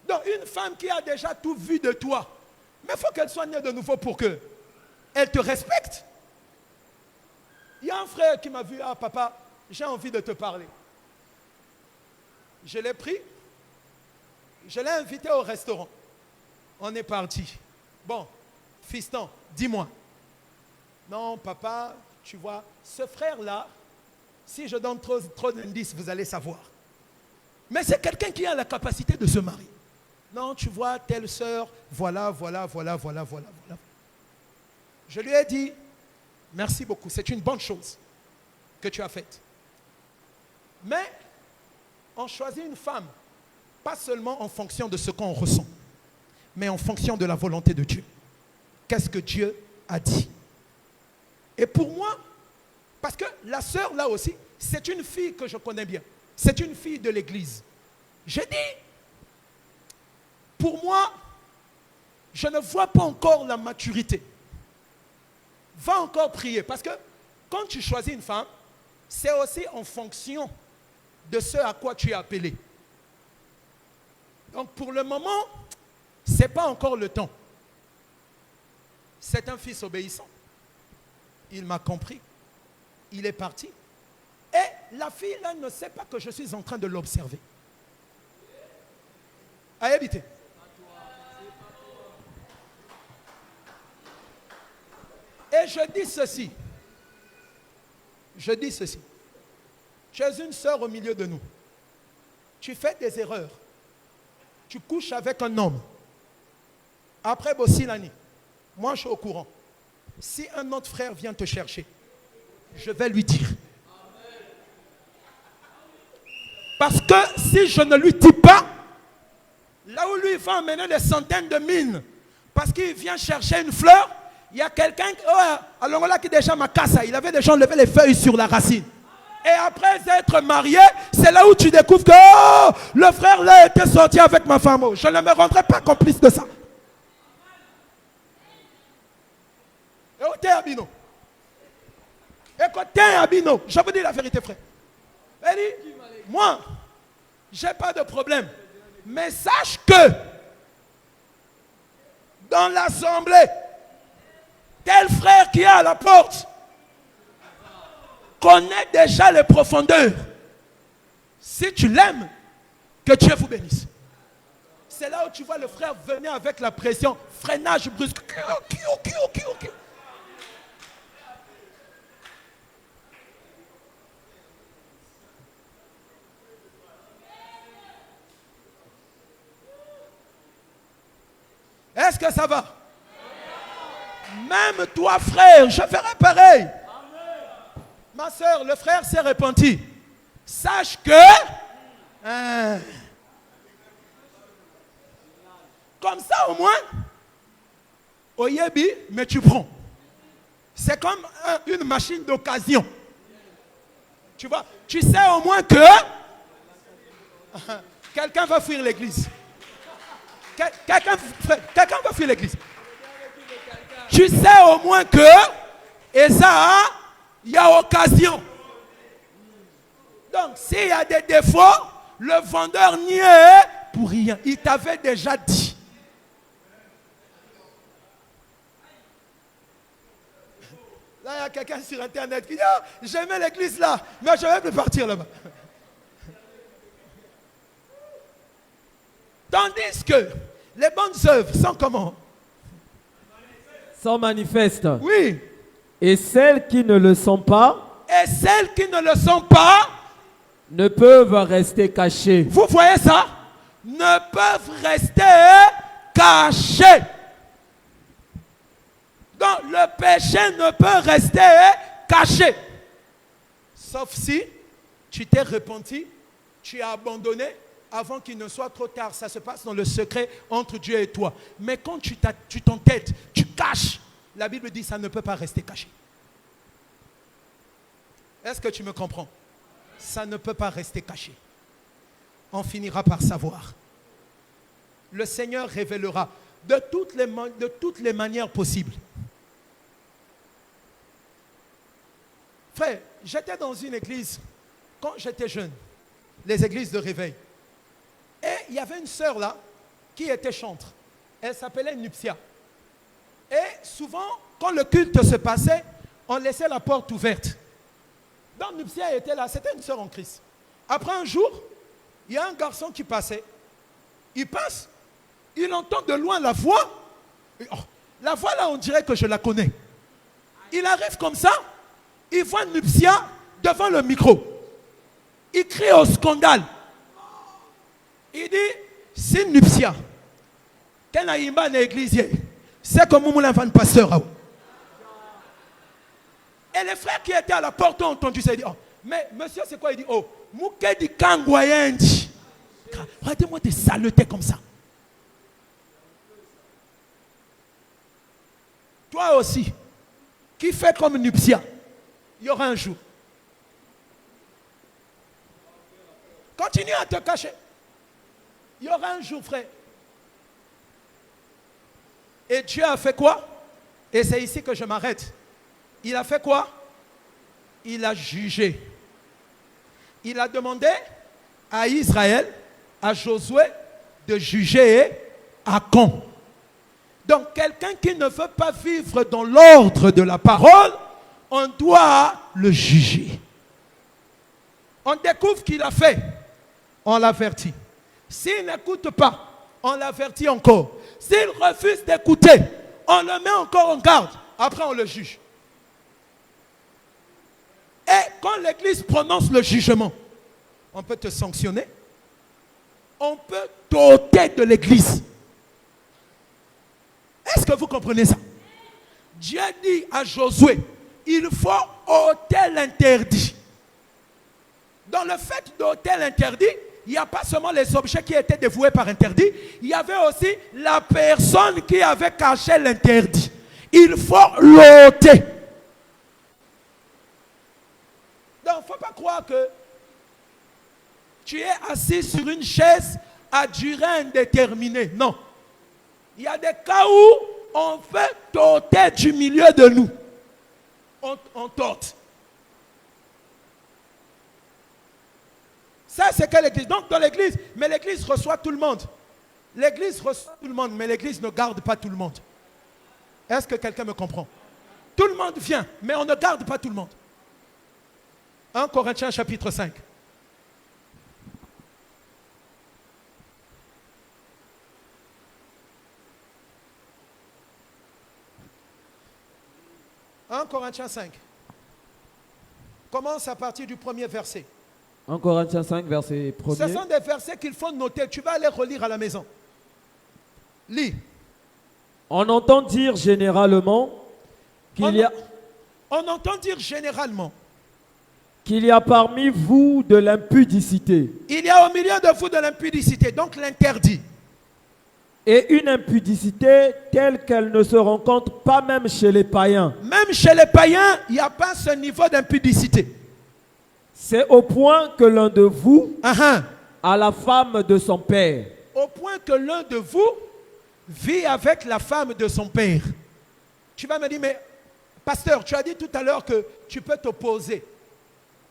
Donc une femme qui a déjà tout vu de toi, mais il faut qu'elle soit née de nouveau pour qu'elle te respecte. Il y a un frère qui m'a vu, ah papa, j'ai envie de te parler. Je l'ai pris, je l'ai invité au restaurant. On est parti. Bon, fiston, dis-moi. Non, papa, tu vois, ce frère-là, si je donne trop d'indices, vous allez savoir. Mais c'est quelqu'un qui a la capacité de se marier. Non, tu vois, telle sœur, voilà. Je lui ai dit, merci beaucoup, c'est une bonne chose que tu as faite. Mais on choisit une femme, pas seulement en fonction de ce qu'on ressent, mais en fonction de la volonté de Dieu. Qu'est-ce que Dieu a dit? Et pour moi, parce que la sœur là aussi, c'est une fille que je connais bien. C'est une fille de l'église. J'ai dit, pour moi, je ne vois pas encore la maturité. Va encore prier. Parce que quand tu choisis une femme, c'est aussi en fonction de ce à quoi tu es appelé. Donc pour le moment, ce n'est pas encore le temps. C'est un fils obéissant. Il m'a compris. Il est parti. Et la fille là ne sait pas que je suis en train de l'observer. À habiter. Et je dis ceci. Tu es une sœur au milieu de nous. Tu fais des erreurs. Tu couches avec un homme. Après Bossilani, moi je suis au courant. Si un autre frère vient te chercher, je vais lui dire. Parce que si je ne lui dis pas, là où lui va emmener des centaines de mines, parce qu'il vient chercher une fleur, il y a quelqu'un qui déjà m'a cassé, il avait déjà enlevé les feuilles sur la racine. Et après être marié, c'est là où tu découvres que le frère là était sorti avec ma femme. Je ne me rendrai pas complice de ça. Et où t'es Abino? Écoutez Abino, je vous dis la vérité frère. Elle dit, moi, je n'ai pas de problème. Mais sache que dans l'assemblée, tel frère qui est à la porte connaît déjà les profondeurs. Si tu l'aimes, que Dieu vous bénisse. C'est là où tu vois le frère venir avec la pression, freinage brusque. Est-ce que ça va? Même toi, frère, je ferai pareil. Ma soeur, le frère s'est repenti. Sache que... comme ça au moins, Oyebi, mais tu prends. C'est comme une machine d'occasion. Tu vois, tu sais au moins que... quelqu'un va fuir l'église. Quelqu'un va fuir l'église. Tu sais au moins que, et ça, il y a occasion. Donc, s'il y a des défauts, le vendeur n'y est pour rien. Il t'avait déjà dit. Là, il y a quelqu'un sur Internet qui dit, oh, j'aimais l'église là, mais je vais plus partir là-bas. Tandis que les bonnes œuvres sont comment?
Sont manifestes.
Oui.
Et celles qui ne le sont pas.
Et celles qui ne le sont pas.
Ne peuvent rester cachées.
Vous voyez ça? Ne peuvent rester cachées. Donc le péché ne peut rester caché. Sauf si tu t'es repenti, tu as abandonné. avant qu'il ne soit trop tard. Ça se passe dans le secret entre Dieu et toi. Mais quand tu t'entêtes, tu caches, la Bible dit que ça ne peut pas rester caché. Est-ce que tu me comprends? Ça ne peut pas rester caché. On finira par savoir. Le Seigneur révélera de toutes les manières possibles. Frère, j'étais dans une église quand j'étais jeune, les églises de réveil. Et il y avait une sœur là qui était chantre. Elle s'appelait Nuptia. Et souvent, quand le culte se passait, on laissait la porte ouverte. Donc Nuptia était là, c'était une sœur en Christ. Après un jour, il y a un garçon qui passait. Il passe, il entend de loin la voix. Oh, la voix là, on dirait que je la connais. Il arrive comme ça, il voit Nuptia devant le micro. Il crie au scandale. Il dit, c'est Nuptia. Quand il y a une église, c'est comme mon enfant pasteur. Et les frères qui étaient à la porte ont entendu ça. Ils disent, oh, mais monsieur, c'est quoi? Il dit, oh, Mouké di Kangwayendi. Regardez-moi des saletés comme ça. Toi aussi, qui fait comme Nuptia, il y aura un jour. Continue à te cacher. Il y aura un jour, frère. Et Dieu a fait quoi? Et c'est ici que je m'arrête. Il a fait quoi? Il a jugé. Il a demandé à Israël, à Josué, de juger Achan. Donc, quelqu'un qui ne veut pas vivre dans l'ordre de la parole, on doit le juger. On découvre qu'il a fait, on l'avertit. S'il n'écoute pas, on l'avertit encore. S'il refuse d'écouter, on le met encore en garde. Après, on le juge. Et quand l'Église prononce le jugement, on peut te sanctionner. On peut t'ôter de l'Église. Est-ce que vous comprenez ça? Dieu dit à Josué, il faut ôter l'interdit. Dans le fait d'ôter l'interdit, il n'y a pas seulement les objets qui étaient dévoués par interdit, il y avait aussi la personne qui avait caché l'interdit. Il faut l'ôter. Donc, il ne faut pas croire que tu es assis sur une chaise à durée indéterminée. Non. Il y a des cas où on veut t'ôter du milieu de nous. On t'ôte. Ça, c'est que l'église. Donc, dans l'église, mais l'église reçoit tout le monde. L'église reçoit tout le monde, mais l'église ne garde pas tout le monde. Est-ce que quelqu'un me comprend? Tout le monde vient, mais on ne garde pas tout le monde. 1 Corinthiens chapitre 5. « 1 Corinthiens 5. Commence à partir du premier verset.
1 Corinthiens 5, verset 1er.
Ce sont des versets qu'il faut noter. Tu vas aller relire à la maison. Lis.
On entend dire généralement qu'il y a parmi vous de l'impudicité.
Il y a au milieu de vous de l'impudicité, donc l'interdit.
Et une impudicité telle qu'elle ne se rencontre pas même chez les païens.
Même chez les païens, il n'y a pas ce niveau d'impudicité.
C'est au point que l'un de vous a la femme de son père.
Au point que l'un de vous vit avec la femme de son père. Tu vas me dire, mais pasteur, tu as dit tout à l'heure que tu peux t'opposer.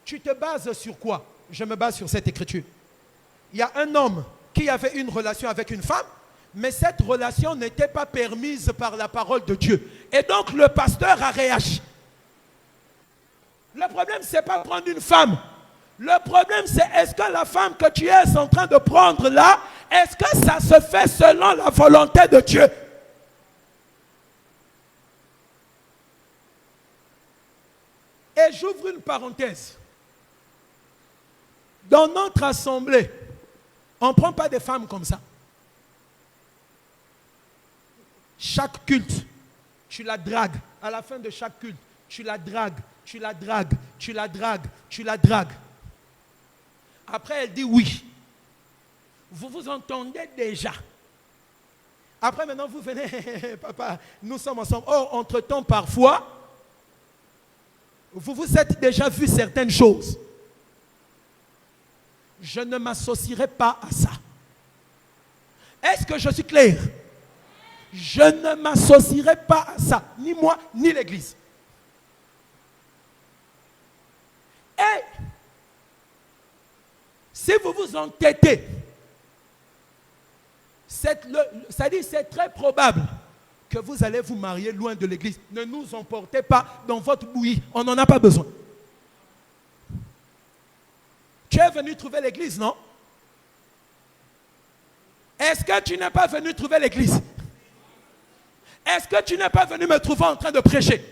Tu te bases sur quoi? Je me base sur cette écriture. Il y a un homme qui avait une relation avec une femme, mais cette relation n'était pas permise par la parole de Dieu. Et donc le pasteur a réagi. Le problème, ce n'est pas prendre une femme. Le problème, c'est est-ce que la femme que tu es en train de prendre là, est-ce que ça se fait selon la volonté de Dieu? Et j'ouvre une parenthèse. Dans notre assemblée, on ne prend pas des femmes comme ça. Chaque culte, tu la dragues. À la fin de chaque culte, tu la dragues, tu la dragues, tu la dragues, tu la dragues. Après, elle dit oui. Vous vous entendez déjà. Après, maintenant, vous venez, papa, nous sommes ensemble. Oh, entre-temps, parfois, vous vous êtes déjà vu certaines choses. Je ne m'associerai pas à ça. Est-ce que je suis clair? Je ne m'associerai pas à ça, ni moi, ni l'Église. Et si vous vous entêtez, c'est très probable que vous allez vous marier loin de l'Église. Ne nous emportez pas dans votre bouillie, on n'en a pas besoin. Tu es venu trouver l'Église, non? Est-ce que tu n'es pas venu trouver l'Église? Est-ce que tu n'es pas venu me trouver en train de prêcher?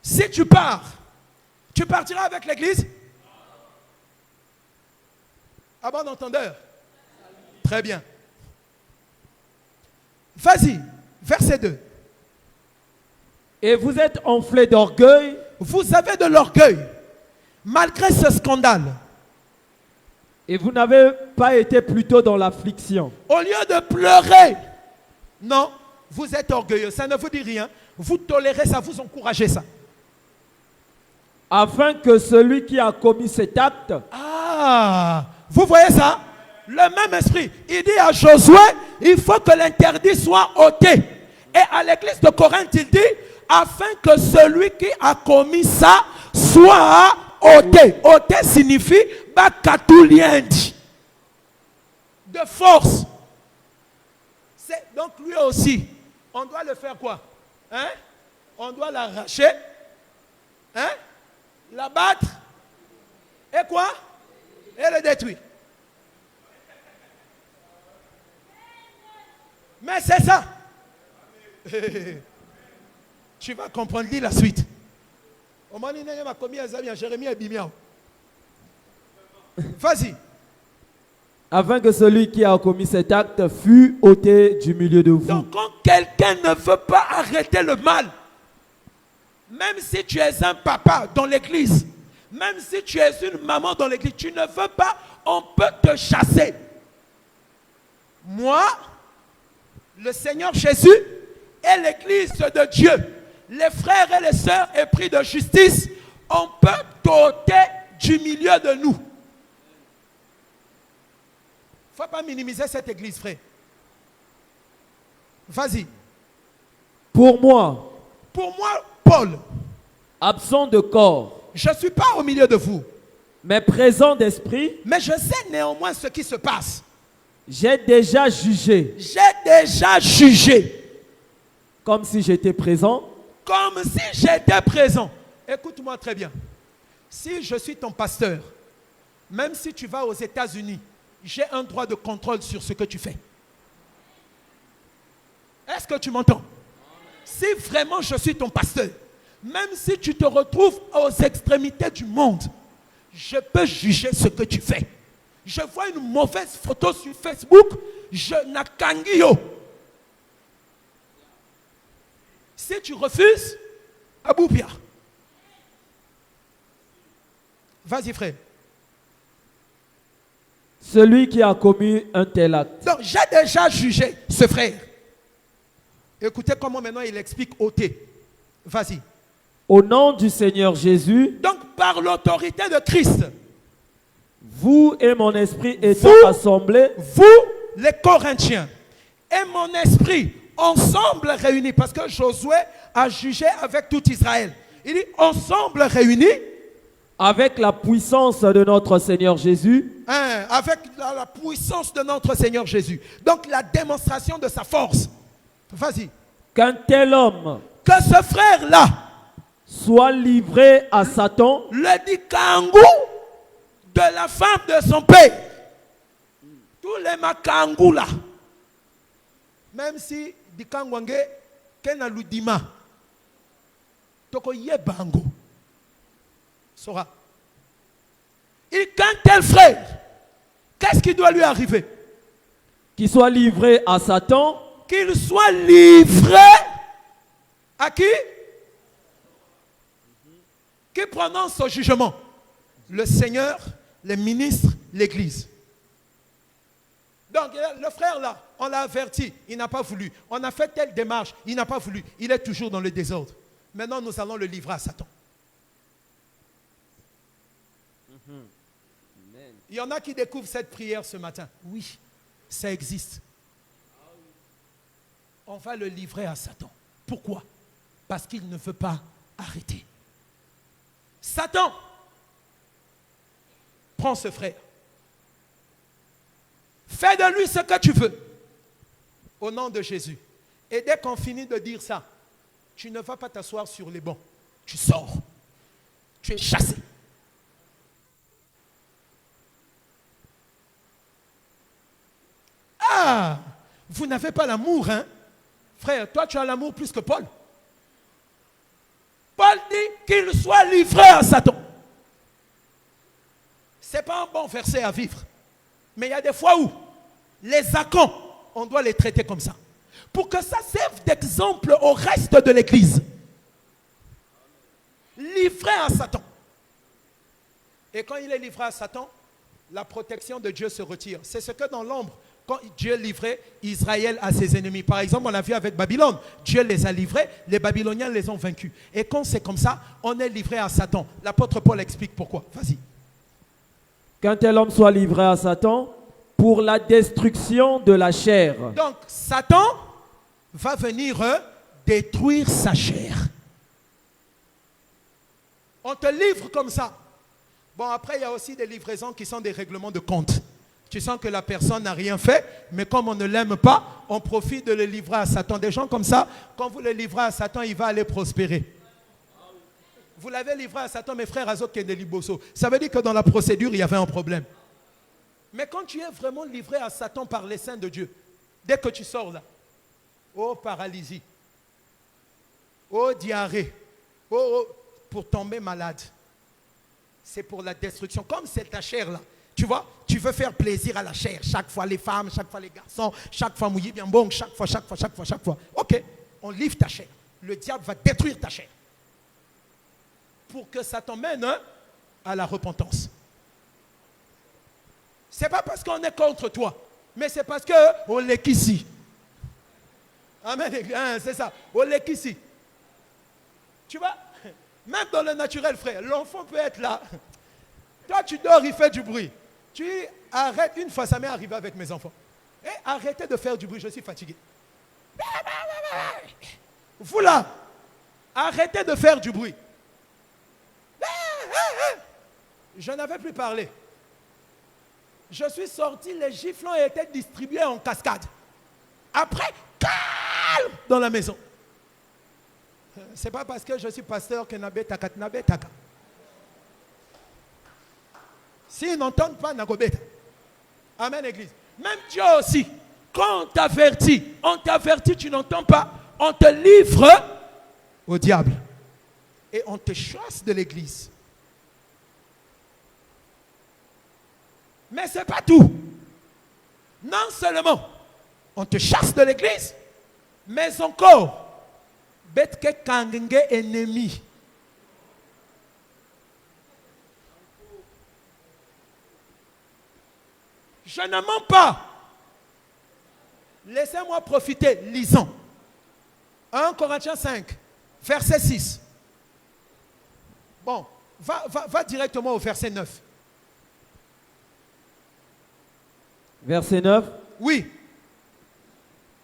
Si tu pars, tu partiras avec l'Église? À bon entendeur? Très bien. Vas-y, verset 2.
Et vous êtes enflés d'orgueil.
Vous avez de l'orgueil, malgré ce scandale.
Et vous n'avez pas été plutôt dans l'affliction.
Au lieu de pleurer, non, vous êtes orgueilleux, ça ne vous dit rien. Vous tolérez ça, vous encouragez ça.
Afin que celui qui a commis cet acte...
Ah, vous voyez ça? Le même esprit. Il dit à Josué, il faut que l'interdit soit ôté. Et à l'église de Corinthe, il dit, afin que celui qui a commis ça soit ôté. Ôté signifie bakatouliend. De force. Donc lui aussi, on doit le faire quoi? Hein? On doit l'arracher. Hein? L'abattre. Et quoi? Et le détruire. Mais c'est ça. Tu vas comprendre, lis la suite. Vas-y.
Afin que celui qui a commis cet acte fût ôté du milieu de vous.
Donc quand quelqu'un ne veut pas arrêter le mal, même si tu es un papa dans l'église, même si tu es une maman dans l'église, tu ne veux pas, on peut te chasser. Moi, le Seigneur Jésus et l'église de Dieu, les frères et les sœurs épris de justice, on peut t'ôter du milieu de nous. Il ne faut pas minimiser cette église, frère. Vas-y.
Pour moi,
Paul,
absent de corps,
je ne suis pas au milieu de vous,
mais présent d'esprit,
mais je sais néanmoins ce qui se passe.
j'ai déjà jugé.
J'ai déjà jugé.
Comme si j'étais présent.
Comme si j'étais présent. Écoute-moi très bien. Si je suis ton pasteur, même si tu vas aux États-Unis, j'ai un droit de contrôle sur ce que tu fais. Est-ce que tu m'entends? Si vraiment je suis ton pasteur, même si tu te retrouves aux extrémités du monde, je peux juger ce que tu fais. Je vois une mauvaise photo sur Facebook, je n'akanguio. Si tu refuses, Aboupia. Vas-y, frère.
Celui qui a commis un tel acte.
Donc, j'ai déjà jugé ce frère. Écoutez comment maintenant il explique ôter. Vas-y.
Au nom du Seigneur Jésus.
Donc, par l'autorité de Christ.
Vous et mon esprit étant assemblés.
Vous, les Corinthiens, et mon esprit, ensemble réunis. Parce que Josué a jugé avec tout Israël. Il dit ensemble réunis.
Avec la puissance de notre Seigneur Jésus.
Avec la puissance de notre Seigneur Jésus. Donc la démonstration de sa force. Vas-y.
Qu'un tel homme.
Que ce frère-là.
Soit livré à Satan.
Le dikangou de la femme de son père. Tous les makangou là. Même si dikangwange kena ludima. Toko yebango. Sora. Il qu'un tel frère, qu'est-ce qui doit lui arriver?
Qu'il soit livré à Satan.
Qu'il soit livré à qui? Qui prononce ce jugement? Le Seigneur, les ministres, l'Église. Donc, le frère là, on l'a averti, il n'a pas voulu. On a fait telle démarche, il n'a pas voulu. Il est toujours dans le désordre. Maintenant, nous allons le livrer à Satan. Il y en a qui découvrent cette prière ce matin. Oui, ça existe. On va le livrer à Satan. Pourquoi? Parce qu'il ne veut pas arrêter. Satan, prends ce frère. Fais de lui ce que tu veux. Au nom de Jésus. Et dès qu'on finit de dire ça, tu ne vas pas t'asseoir sur les bancs. Tu sors. Tu es chassé. Ah, vous n'avez pas l'amour, hein? Frère, toi tu as l'amour plus que Paul. Paul dit qu'il soit livré à Satan. Ce n'est pas un bon verset à vivre. Mais il y a des fois où les acons, on doit les traiter comme ça. Pour que ça serve d'exemple au reste de l'église. Livré à Satan. Et quand il est livré à Satan, la protection de Dieu se retire. C'est ce que dans l'ombre, quand Dieu livrait Israël à ses ennemis. Par exemple, on l'a vu avec Babylone. Dieu les a livrés, les Babyloniens les ont vaincus. Et quand c'est comme ça, on est livré à Satan. L'apôtre Paul explique pourquoi. Vas-y.
Qu'un tel homme soit livré à Satan pour la destruction de la chair.
Donc, Satan va venir détruire sa chair. On te livre comme ça. Bon, après, il y a aussi des livraisons qui sont des règlements de compte. Tu sens que la personne n'a rien fait, mais comme on ne l'aime pas, on profite de le livrer à Satan. Des gens comme ça, quand vous le livrez à Satan, il va aller prospérer. Vous l'avez livré à Satan, mes frères Azot Kendeliboso. Ça veut dire que dans la procédure, il y avait un problème. Mais quand tu es vraiment livré à Satan par les saints de Dieu, dès que tu sors là, oh paralysie, oh diarrhée, oh pour tomber malade, c'est pour la destruction. Comme c'est ta chair là, tu vois, tu veux faire plaisir à la chair. Chaque fois les femmes, chaque fois les garçons, chaque fois mouillé bien bon, chaque fois. Ok, on livre ta chair. Le diable va détruire ta chair. Pour que ça t'emmène à la repentance. Ce n'est pas parce qu'on est contre toi, mais c'est parce qu'on l'est ici. Amen, c'est ça, on l'est ici. Tu vois, même dans le naturel, frère, l'enfant peut être là. Toi, tu dors, il fait du bruit. Tu arrêtes, une fois, ça m'est arrivé avec mes enfants. Et arrêtez de faire du bruit, je suis fatigué. Vous là, arrêtez de faire du bruit. Je n'avais plus parlé. Je suis sorti, les giflons étaient distribués en cascade. Après, calme dans la maison. C'est pas parce que je suis pasteur que Nabetaka. S'ils n'entendent pas, Nagobeta. Amen, église. Même Dieu aussi, quand on t'avertit, tu n'entends pas, on te livre au diable. Et on te chasse de l'église. Mais ce n'est pas tout. Non seulement on te chasse de l'église, mais encore, betke kangenge ennemi. Je ne mens pas. Laissez-moi profiter. Lisons. 1 Corinthiens 5, verset 6. Bon, va directement au verset 9.
Verset 9.
Oui.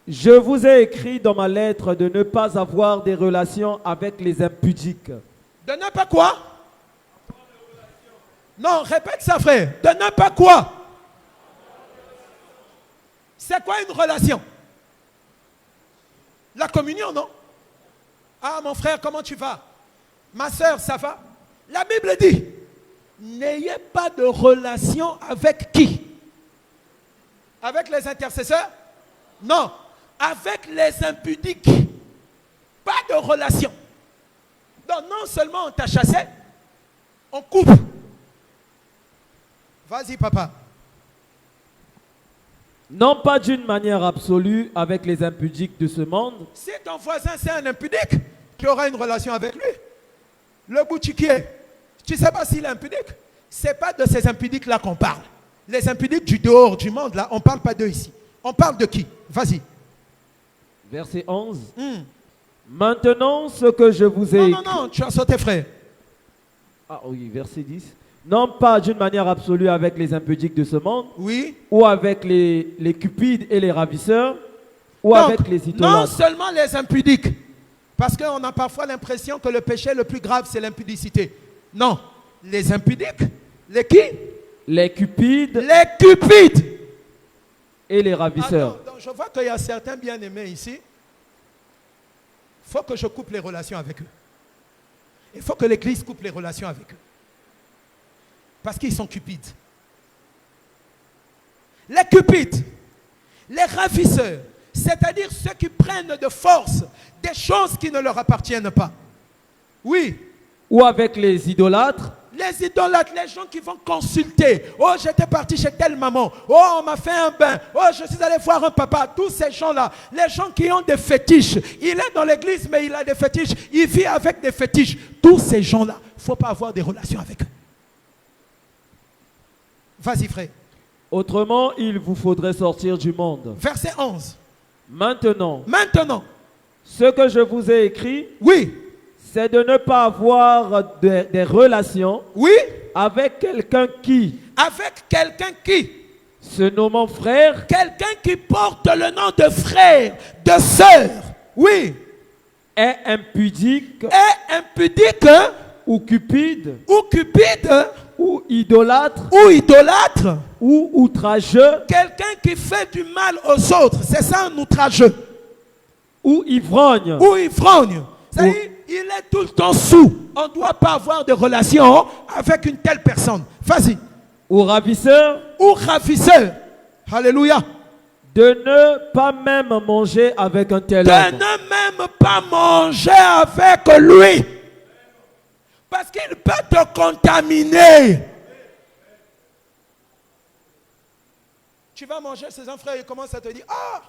Je vous ai écrit dans ma lettre de ne pas avoir des relations avec les impudiques.
De ne pas quoi? Non, répète ça, frère. De ne pas quoi? C'est quoi une relation? La communion, non? Ah, mon frère, comment tu vas? Ma soeur, ça va? La Bible dit, n'ayez pas de relation avec qui? Avec les intercesseurs? Non. Avec les impudiques. Pas de relation. Donc non seulement on t'a chassé, on coupe. Vas-y, papa.
Non pas d'une manière absolue avec les impudiques de ce monde.
Si ton voisin c'est un impudique, tu auras une relation avec lui. Le boutiquier, tu ne sais pas s'il est impudique. Ce n'est pas de ces impudiques-là qu'on parle. Les impudiques du dehors du monde, là, on ne parle pas d'eux ici. On parle de qui? Vas-y.
Verset 11. Maintenant, ce que je vous ai
Non, non, non, tu as sauté, frère.
Ah oui, verset 10. Non pas d'une manière absolue avec les impudiques de ce monde,
Oui.
ou avec les cupides et les ravisseurs, ou
Donc,
avec les
non
idolâtres.
seulement les impudiques, parce qu'on a parfois l'impression que le péché le plus grave, c'est l'impudicité. Non, les impudiques, les qui?
Les cupides
Les cupides.
et les ravisseurs.
Attends, donc je vois qu'il y a certains bien-aimés ici. Il faut que je coupe les relations avec eux. Il faut que l'Église coupe les relations avec eux. Parce qu'ils sont cupides. Les cupides, les ravisseurs, c'est-à-dire ceux qui prennent de force des choses qui ne leur appartiennent pas. Oui.
Ou avec les idolâtres.
Les idolâtres, les gens qui vont consulter. Oh, j'étais parti chez telle maman. Oh, on m'a fait un bain. Oh, je suis allé voir un papa. Tous ces gens-là, les gens qui ont des fétiches. Il est dans l'église, mais il a des fétiches. Il vit avec des fétiches. Tous ces gens-là, il ne faut pas avoir des relations avec eux. Vas-y, frère.
Autrement, il vous faudrait sortir du monde.
Verset 11.
Maintenant,
Ce
que je vous ai écrit,
oui,
c'est de ne pas avoir des relations
oui,
avec quelqu'un qui, se nommant frère,
quelqu'un qui porte le nom de frère, de sœur, oui,
est impudique,
hein,
ou cupide,
hein,
ou idolâtre, ou outrageux,
quelqu'un qui fait du mal aux autres, c'est ça un outrageux,
ou ivrogne,
c'est-à-dire, il est tout le temps sous. On ne doit pas avoir de relation avec une telle personne. Vas-y.
ou ravisseur,
Alléluia.
de ne pas même manger avec un tel
De
homme.
ne même pas manger avec lui. Parce qu'il peut te contaminer. Tu vas manger, ses frères, ils commencent à te dire, ah,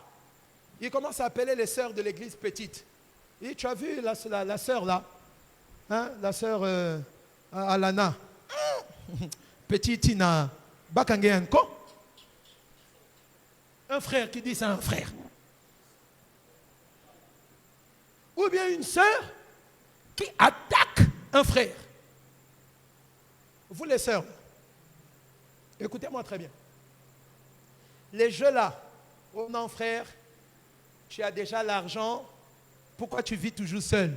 ils commencent à appeler les sœurs de l'église petite. Et tu as vu la sœur là, hein, la sœur Alana, petite Tina, Bakangeanko. Un frère qui dit c'est un frère. Ou bien une sœur qui attaque un frère. Vous les sœurs, écoutez-moi très bien. Les jeux là, oh non frère, tu as déjà l'argent, pourquoi tu vis toujours seul?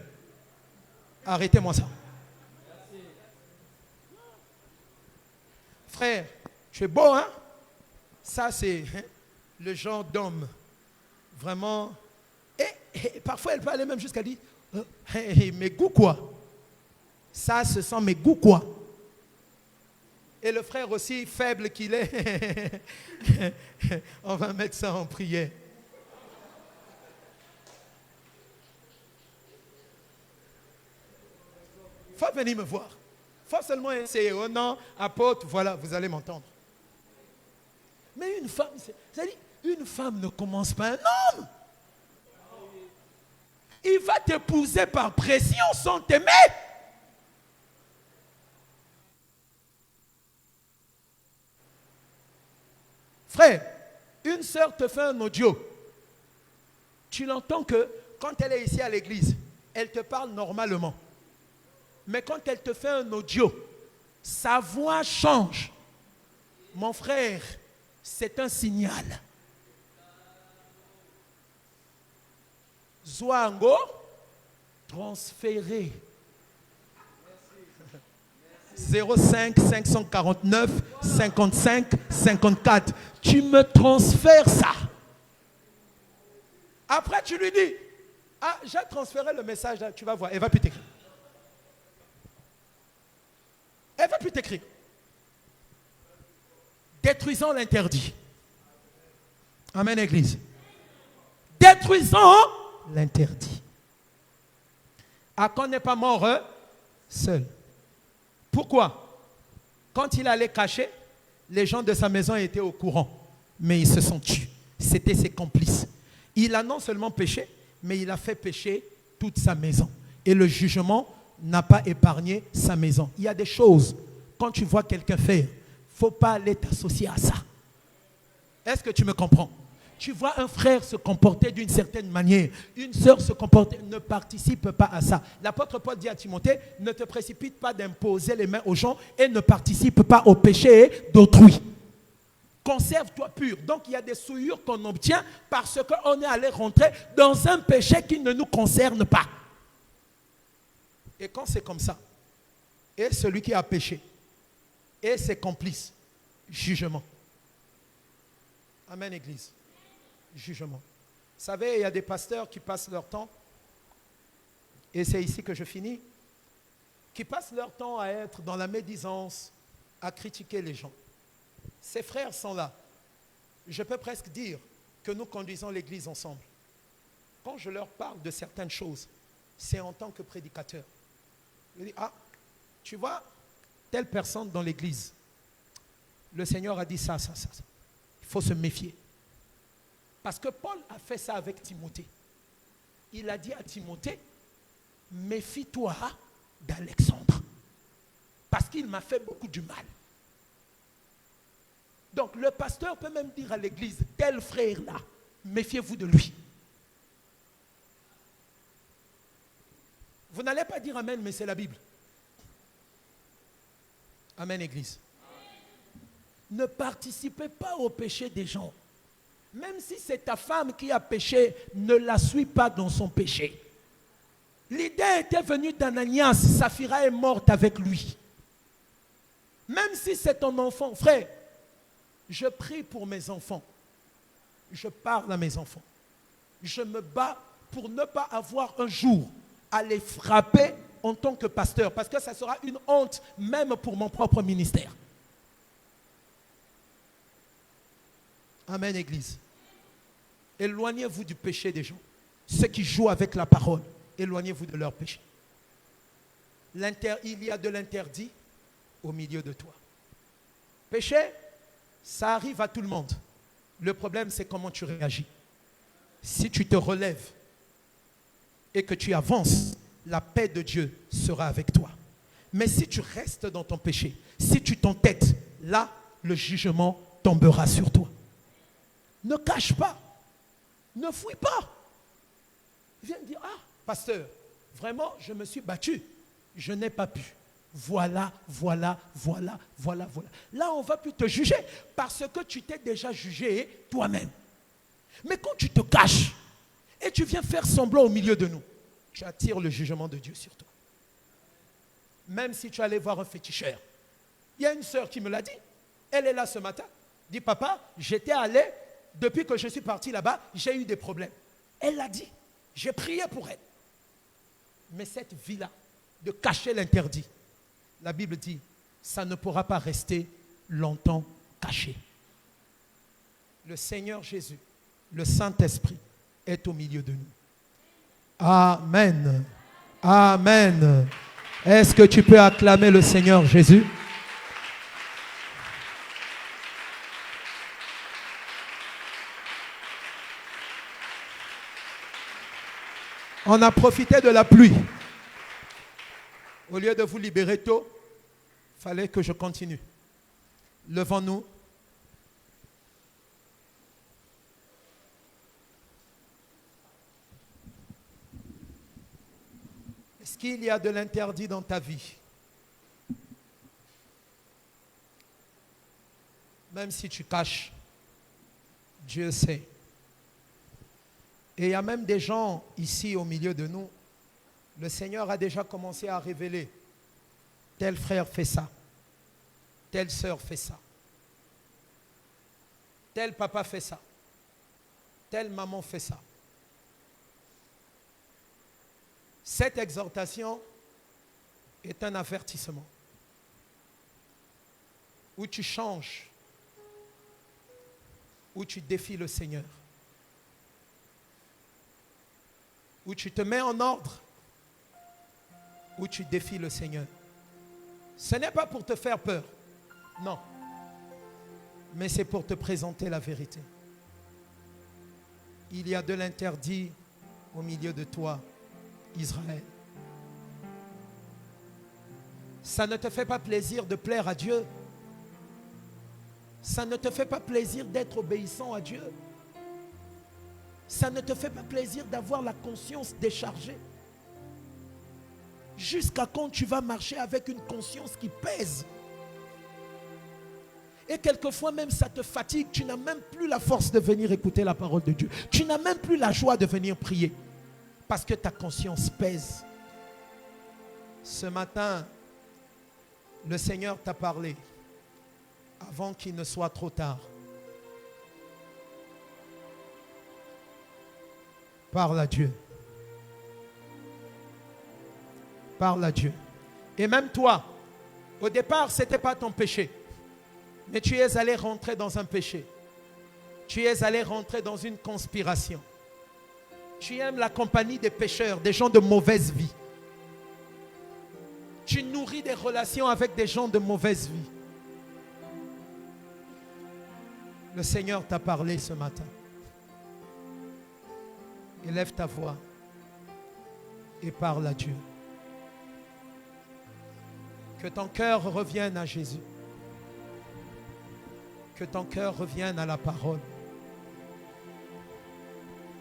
Arrêtez-moi ça. Frère, tu es beau, hein? Ça, c'est le genre d'homme. Vraiment. Et parfois, elle peut aller même jusqu'à dire, mes goûts quoi? Ça, ce sont mes goûts quoi? Et le frère aussi faible qu'il est, on va mettre ça en prière. Il faut venir me voir. Il faut seulement essayer. Oh non, apôtre, voilà, vous allez m'entendre. Mais une femme, c'est-à-dire, une femme ne commence pas un homme. Il va t'épouser par pression sans t'aimer. Frère, une sœur te fait un audio. Tu l'entends que quand elle est ici à l'église, elle te parle normalement. Mais quand elle te fait un audio, sa voix change. Mon frère, c'est un signal. Zouango, transféré. 05 549 55 54. Tu me transfères ça. Après, tu lui dis, ah, j'ai transféré le message là, tu vas voir, elle ne va plus t'écrire. Elle ne va plus t'écrire. Détruisons l'interdit. Amen, Église. Détruisons l'interdit. Akon n'est pas mort seul. Pourquoi? Quand il allait cacher, les gens de sa maison étaient au courant. Mais ils se sont tués. C'était ses complices. Il a non seulement péché, mais il a fait pécher toute sa maison. Et le jugement n'a pas épargné sa maison. Il y a des choses, quand tu vois quelqu'un faire, il faut pas aller t'associer à ça. Est-ce que tu me comprends? Tu vois un frère se comporter d'une certaine manière, une sœur se comporter, ne participe pas à ça. L'apôtre Paul dit à Timothée, ne te précipite pas d'imposer les mains aux gens et ne participe pas au péché d'autrui. Conserve-toi pur. Donc il y a des souillures qu'on obtient parce qu'on est allé rentrer dans un péché qui ne nous concerne pas. Et quand c'est comme ça, et celui qui a péché, et ses complices, jugement. Amen, Église. Jugement. Vous savez, il y a des pasteurs qui passent leur temps, et c'est ici que je finis, qui passent leur temps à être dans la médisance, à critiquer les gens. Ces frères sont là. Je peux presque dire que nous conduisons l'Église ensemble. Quand je leur parle de certaines choses, c'est en tant que prédicateur. Je dis, ah, tu vois, telle personne dans l'Église, le Seigneur a dit ça. Il faut se méfier. Parce que Paul a fait ça avec Timothée. Il a dit à Timothée, méfie-toi d'Alexandre. Parce qu'il m'a fait beaucoup du mal. Donc le pasteur peut même dire à l'église, tel frère-là, méfiez-vous de lui. Vous n'allez pas dire amen, mais c'est la Bible. Amen, église. Ne participez pas au péché des gens. Même si c'est ta femme qui a péché, ne la suis pas dans son péché. L'idée était venue d'Ananias, Saphira est morte avec lui. Même si c'est ton enfant, frère, je prie pour mes enfants. Je parle à mes enfants. Je me bats pour ne pas avoir un jour à les frapper en tant que pasteur, parce que ça sera une honte même pour mon propre ministère. Amen, Église. Éloignez-vous du péché des gens. Ceux qui jouent avec la parole, éloignez-vous de leur péché. Il y a de l'interdit au milieu de toi. Péché, ça arrive à tout le monde. Le problème, c'est comment tu réagis. Si tu te relèves et que tu avances, la paix de Dieu sera avec toi. Mais si tu restes dans ton péché, si tu t'entêtes, là, le jugement tombera sur toi. Ne cache pas. Ne fouille pas. Viens dire, ah, pasteur, vraiment, je me suis battu. Je n'ai pas pu. Voilà. Là, on ne va plus te juger parce que tu t'es déjà jugé toi-même. Mais quand tu te caches et tu viens faire semblant au milieu de nous, tu attires le jugement de Dieu sur toi. Même si tu allais voir un féticheur. Il y a une sœur qui me l'a dit. Elle est là ce matin. Dit, papa, j'étais allé, depuis que je suis parti là-bas, j'ai eu des problèmes. Elle l'a dit. J'ai prié pour elle. Mais cette vie-là, de cacher l'interdit, la Bible dit, ça ne pourra pas rester longtemps caché. Le Seigneur Jésus, le Saint-Esprit, est au milieu de nous. Amen. Amen. Est-ce que tu peux acclamer le Seigneur Jésus? On a profité de la pluie. Au lieu de vous libérer tôt, il fallait que je continue. Levons-nous. Est-ce qu'il y a de l'interdit dans ta vie? Même si tu caches, Dieu sait. Et il y a même des gens ici au milieu de nous. Le Seigneur a déjà commencé à révéler. Tel frère fait ça. Telle sœur fait ça. Tel papa fait ça. Telle maman fait ça. Cette exhortation est un avertissement où tu changes, où tu défies le Seigneur, où tu te mets en ordre, où tu défies le Seigneur. Ce n'est pas pour te faire peur, non, mais c'est pour te présenter la vérité. Il y a de l'interdit au milieu de toi, Israël. Ça ne te fait pas plaisir de plaire à Dieu. Ça ne te fait pas plaisir d'être obéissant à Dieu. Ça ne te fait pas plaisir d'avoir la conscience déchargée. Jusqu'à quand tu vas marcher avec une conscience qui pèse? Et quelquefois même ça te fatigue. Tu n'as même plus la force de venir écouter la parole de Dieu. Tu n'as même plus la joie de venir prier. Parce que ta conscience pèse. Ce matin, le Seigneur t'a parlé avant qu'il ne soit trop tard. Parle à Dieu. Parle à Dieu. Et même toi, au départ, ce n'était pas ton péché. Mais tu es allé rentrer dans un péché. Tu es allé rentrer dans une conspiration. Tu aimes la compagnie des pécheurs, des gens de mauvaise vie. Tu nourris des relations avec des gens de mauvaise vie. Le Seigneur t'a parlé ce matin. Élève ta voix et parle à Dieu. Que ton cœur revienne à Jésus. Que ton cœur revienne à la parole.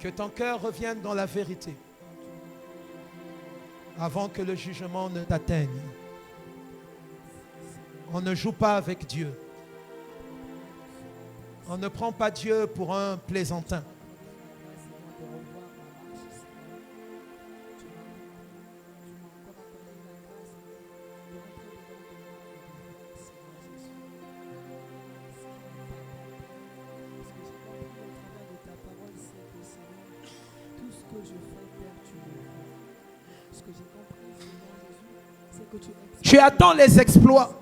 Que ton cœur revienne dans la vérité. Avant que le jugement ne t'atteigne. On ne joue pas avec Dieu. On ne prend pas Dieu pour un plaisantin. Tu attends les exploits.